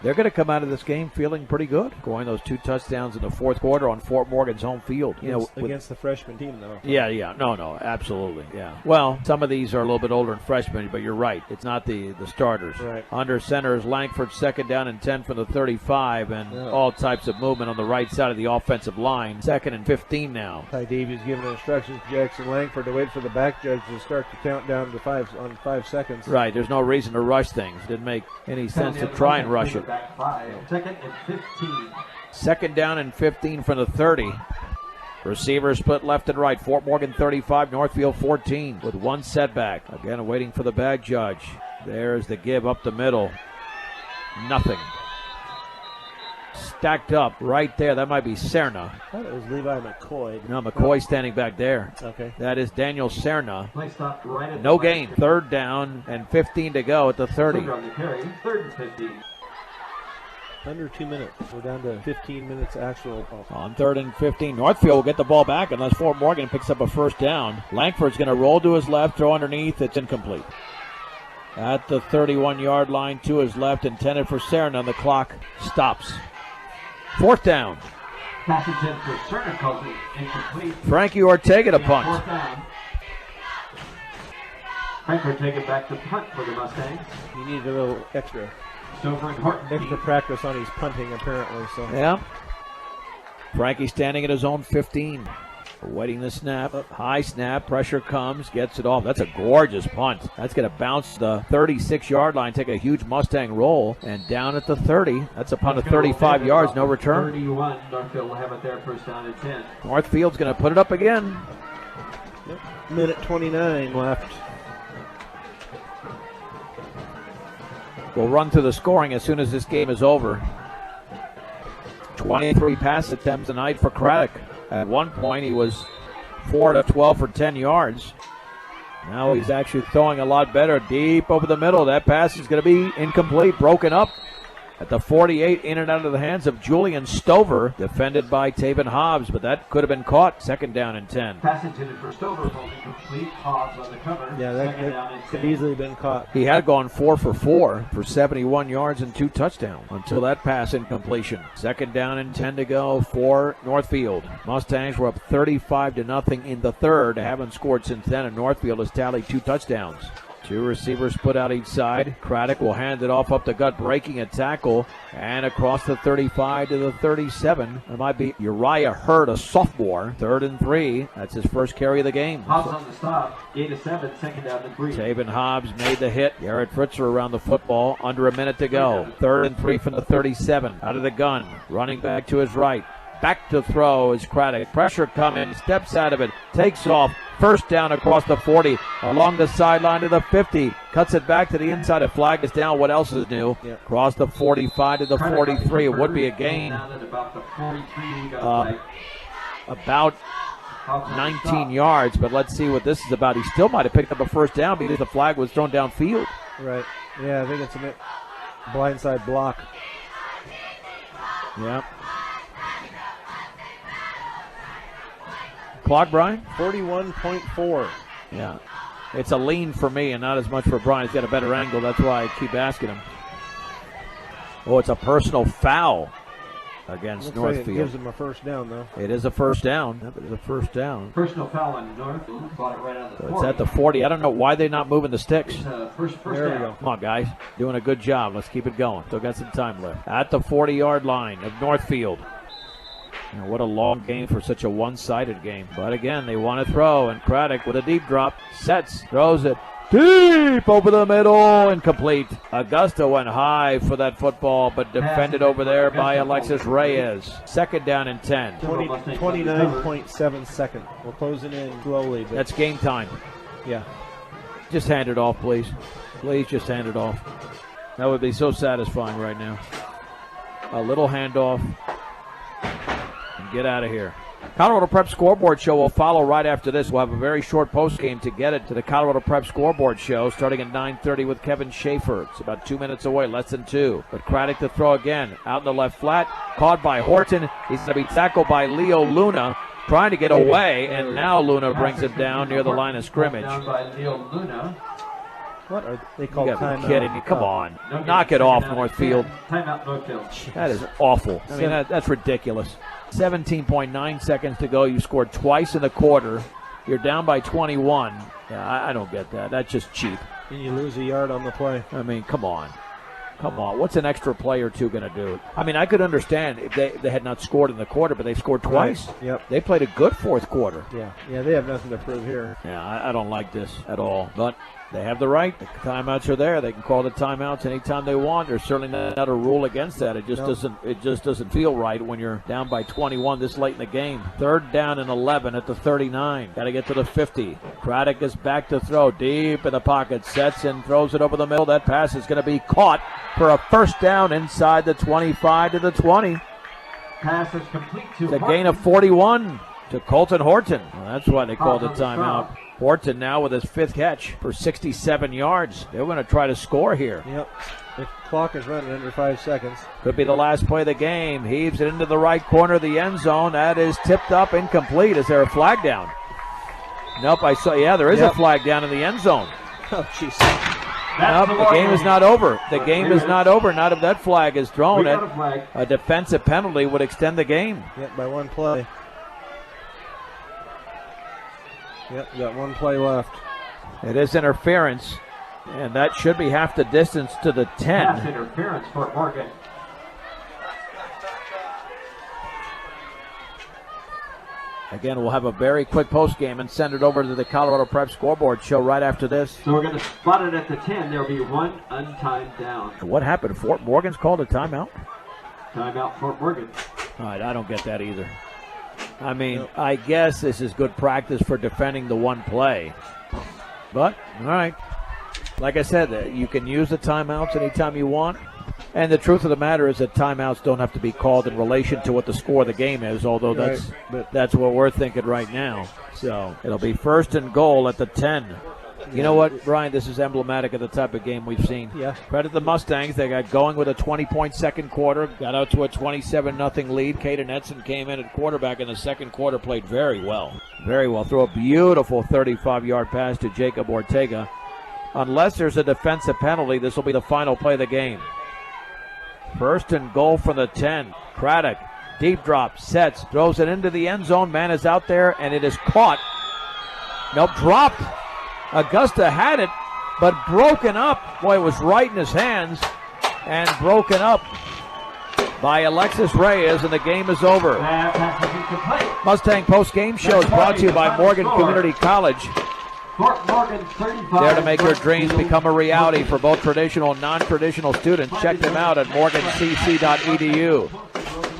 They're going to come out of this game feeling pretty good, scoring those 2 touchdowns in the fourth quarter on Fort Morgan's home field. Against the freshman team, though. Yeah. No, absolutely. Yeah. Well, some of these are a little bit older than freshmen, but you're right. It's not the starters. Right. Under center is Langford, second down and 10 from the 35, and all types of movement on the right side of the offensive line. Second and 15 now. Ty Davies giving instructions to Jackson Langford to wait for the back judge to start the countdown to 5 seconds. Right. There's no reason to rush things. Didn't make any sense to try and rush it. Back 5. Second and 15. Second down and 15 from the 30. Receivers split left and right. Fort Morgan 35, Northfield 14 with 1 setback. Again, waiting for the bag judge. There's the give up the middle. Nothing. Stacked up right there. That might be Serna. I thought it was Levi McCoy. No, McCoy standing back there. Okay. That is Daniel Serna. Play stopped right at No the gain. Third down and 15 to go at the 30. On the carry. Third and 15. Under 2 minutes. We're down to 15 minutes actual. On third and 15, Northfield will get the ball back unless Fort Morgan picks up a first down. Langford's going to roll to his left, throw underneath. It's incomplete. At the 31-yard line to his left, intended for Serna, and the clock stops. Fourth down. Pass attempt for Serna calls it incomplete. Frankie Ortega to punt. Fourth down. Frankie Ortega back to punt for the Mustangs. He needed a little extra Stover and Horton. practice on his punting, apparently. So Yeah. Frankie standing at his own 15. Awaiting the snap. High snap. Pressure comes. Gets it off. That's a gorgeous punt. That's going to bounce the 36-yard line. Take a huge Mustang roll. And down at the 30. That's a punt of 35 yards. No return. 31. Northfield will have it there. First down and 10. Northfield's going to put it up again. minute 29 left. We'll run through the scoring as soon as this game is over. 23 pass attempts tonight for Craddock. At one point, he was 4 of 12 for 10 yards. Now he's actually throwing a lot better. Deep over the middle. That pass is going to be incomplete, broken up. At the 48, in and out of the hands of Julian Stover, defended by Taven Hobbs, but that could have been caught. Second down and 10. Pass intended for Stover, holding complete. Hobbs on the cover. Yeah, that could easily been caught. He had gone 4 for 4 for 71 yards and 2 touchdowns until that pass incompletion. Second down and 10 to go for Northfield. Mustangs were up 35-0 in the third. Haven't scored since then, and Northfield has tallied 2 touchdowns. 2 receivers put out each side. Craddock will hand it off up the gut, breaking a tackle, and across the 35 to the 37. It might be Uriah Hurd, a sophomore. 3rd and 3. That's his first carry of the game. Hobbs on the stop. 8-7. Second down and 3. Taven Hobbs made the hit. Garrett Fritzer around the football. Under a minute to go. 3rd and 3 from the 37. Out of the gun. Running back to his right. Back to throw is Craddock. Pressure coming. Steps out of it. Takes off. First down across the 40. Along the sideline to the 50. Cuts it back to the inside. A flag is down. What else is new? Across the 45 to the 43. It would be a gain. About 19 yards, but let's see what this is about. He still might have picked up a first down because the flag was thrown downfield. Right. Yeah, I think it's a blindside block. Yeah. Clock, Brian? 41.4. Yeah. It's a lean for me and not as much for Brian. He's got a better angle. That's why I keep asking him. Oh, it's a personal foul against Looks Northfield. Like it gives him a first down, though. It is a first down. Yep, it is a first down. Personal foul on Northfield. Bought it right on the 40. It's at the 40. I don't know why they're not moving the sticks. First there we down. go. Come on, guys. Doing a good job. Let's keep it going. Still got some time left. At the 40-yard line of Northfield. And what a long game for such a one-sided game. But again, they want to throw, and Craddock with a deep drop, sets, throws it deep over the middle, incomplete. Augusta went high for that football, but defended over there by Alexis Reyes. Second down and 10. 29.7 seconds. We're closing in slowly. But That's game time. yeah. Just hand it off, please. Please just hand it off. That would be so satisfying right now. A little handoff. Get out of here. Colorado Prep Scoreboard Show will follow right after this. We'll have a very short post game to get it to the Colorado Prep Scoreboard Show starting at 9:30 with Kevin Schaefer. It's about 2 minutes away, less than 2. But Craddock to throw again. Out in the left flat. Caught by Horton. He's going to be tackled by Leo Luna. Trying to get away, and now Luna brings him down near the line of scrimmage. Down by Leo Luna. What are they called? You gotta be kidding me. Come on. Knock it off, Northfield. Timeout, Northfield. That is awful. I mean, that's ridiculous. 17.9 seconds to go. You scored twice in the quarter. You're down by 21. Yeah, I don't get that. That's just cheap. And you lose a yard on the play. I mean, come on. Come on. What's an extra play or two going to do? I mean, I could understand if they had not scored in the quarter, but they scored twice. Right. Yep. They played a good fourth quarter. Yeah, they have nothing to prove here. Yeah, I don't like this at all. But they have the right. The timeouts are there. They can call the timeouts anytime they want. There's certainly not a rule against that. It just doesn't feel right when you're down by 21 this late in the game. Third down and 11 at the 39. Got to get to the 50. Craddock is back to throw deep in the pocket. Sets and throws it over the middle. That pass is going to be caught for a first down inside the 25 to the 20. Pass is complete to It's a gain of 41 to Colton Horton. Well, that's why they called the timeout. Horton now with his 5th catch for 67 yards. They're going to try to score here. Yep. The clock is running under 5 seconds. Could be the last play of the game. Heaves it into the right corner of the end zone. That is tipped up, incomplete. Is there a flag down? Nope, I saw. Yeah, there is a flag down in the end zone. Oh, jeez. Nope, the game is not over. The game is not over. Not if that flag is thrown. A defensive penalty would extend the game. Yep, by one play. Yep, got one play left. It is interference, and that should be half the distance to the 10. Pass interference for Morgan. Again, we'll have a very quick post game and send it over to the Colorado Prep Scoreboard Show right after this. So we're going to spot it at the 10. There will be one untimed down. What happened? Fort Morgan's called a timeout? Timeout, Fort Morgan. All right, I don't get that either. I mean, I guess this is good practice for defending the one play. But, all right. Like I said, you can use the timeouts anytime you want. And the truth of the matter is that timeouts don't have to be called in relation to what the score of the game is, although that's what we're thinking right now. So it'll be 1st and goal at the 10. You know what, Brian? This is emblematic of the type of game we've seen. Yeah. Credit the Mustangs. They got going with a 20-point second quarter, got out to a 27-0 lead. Caden Edson came in at quarterback in the second quarter, played very well. Very well. Threw a beautiful 35-yard pass to Jacob Ortega. Unless there's a defensive penalty, this will be the final play of the game. First and goal from the 10. Craddock, deep drop, sets, throws it into the end zone. Man is out there, and it is caught. Nope, dropped. Augusta had it, but broken up. Boy, it was right in his hands, and broken up by Alexis Reyes, and the game is over. Mustang post-game show is brought to you by Morgan Community College. There to make your dreams become a reality for both traditional and non-traditional students. Check them out at morgancc.edu.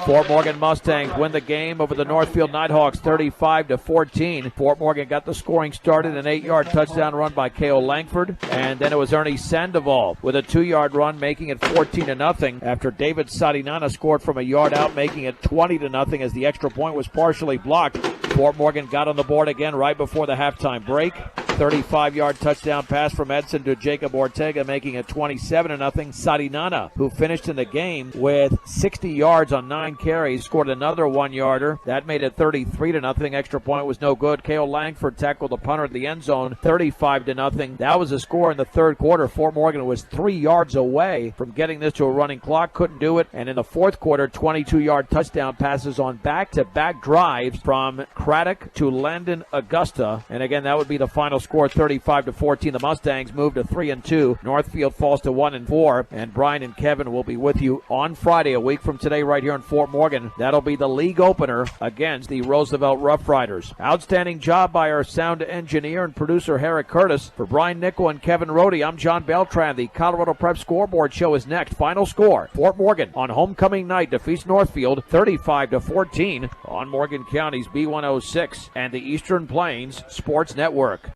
Fort Morgan Mustangs win the game over the Northfield Nighthawks 35-14. Fort Morgan got the scoring started, an 8-yard touchdown run by K.O. Langford, and then it was Ernie Sandoval with a 2-yard run, making it 14-0 after David Sadinana scored from a yard out, making it 20-0 as the extra point was partially blocked. Fort Morgan got on the board again right before the halftime break. 35-yard touchdown pass from Edson to Jacob Ortega, making it 27-0. Sadinana, who finished in the game with 60 yards on 9 carries, scored another 1-yarder. That made it 33-0. Extra point was no good. K.O. Langford tackled the punter at the end zone, 35-0. That was the score in the third quarter. Fort Morgan was 3 yards away from getting this to a running clock, couldn't do it. And in the fourth quarter, 22-yard touchdown passes on back-to-back drives from Craddock to Landon Augusta. And again, that would be the final score, 35-14. The Mustangs move to 3-2. Northfield falls to 1-4. And Brian and Kevin will be with you on Friday, a week from today, right here in Fort Morgan. That'll be the league opener against the Roosevelt Rough Riders. Outstanding job by our sound engineer and producer, Herrick Curtis. For Brian Nickel and Kevin Rohde, I'm John Beltran. The Colorado Prep Scoreboard Show is next. Final score, Fort Morgan on homecoming night defeats Northfield 35-14 on Morgan County's B106 and the Eastern Plains Sports Network.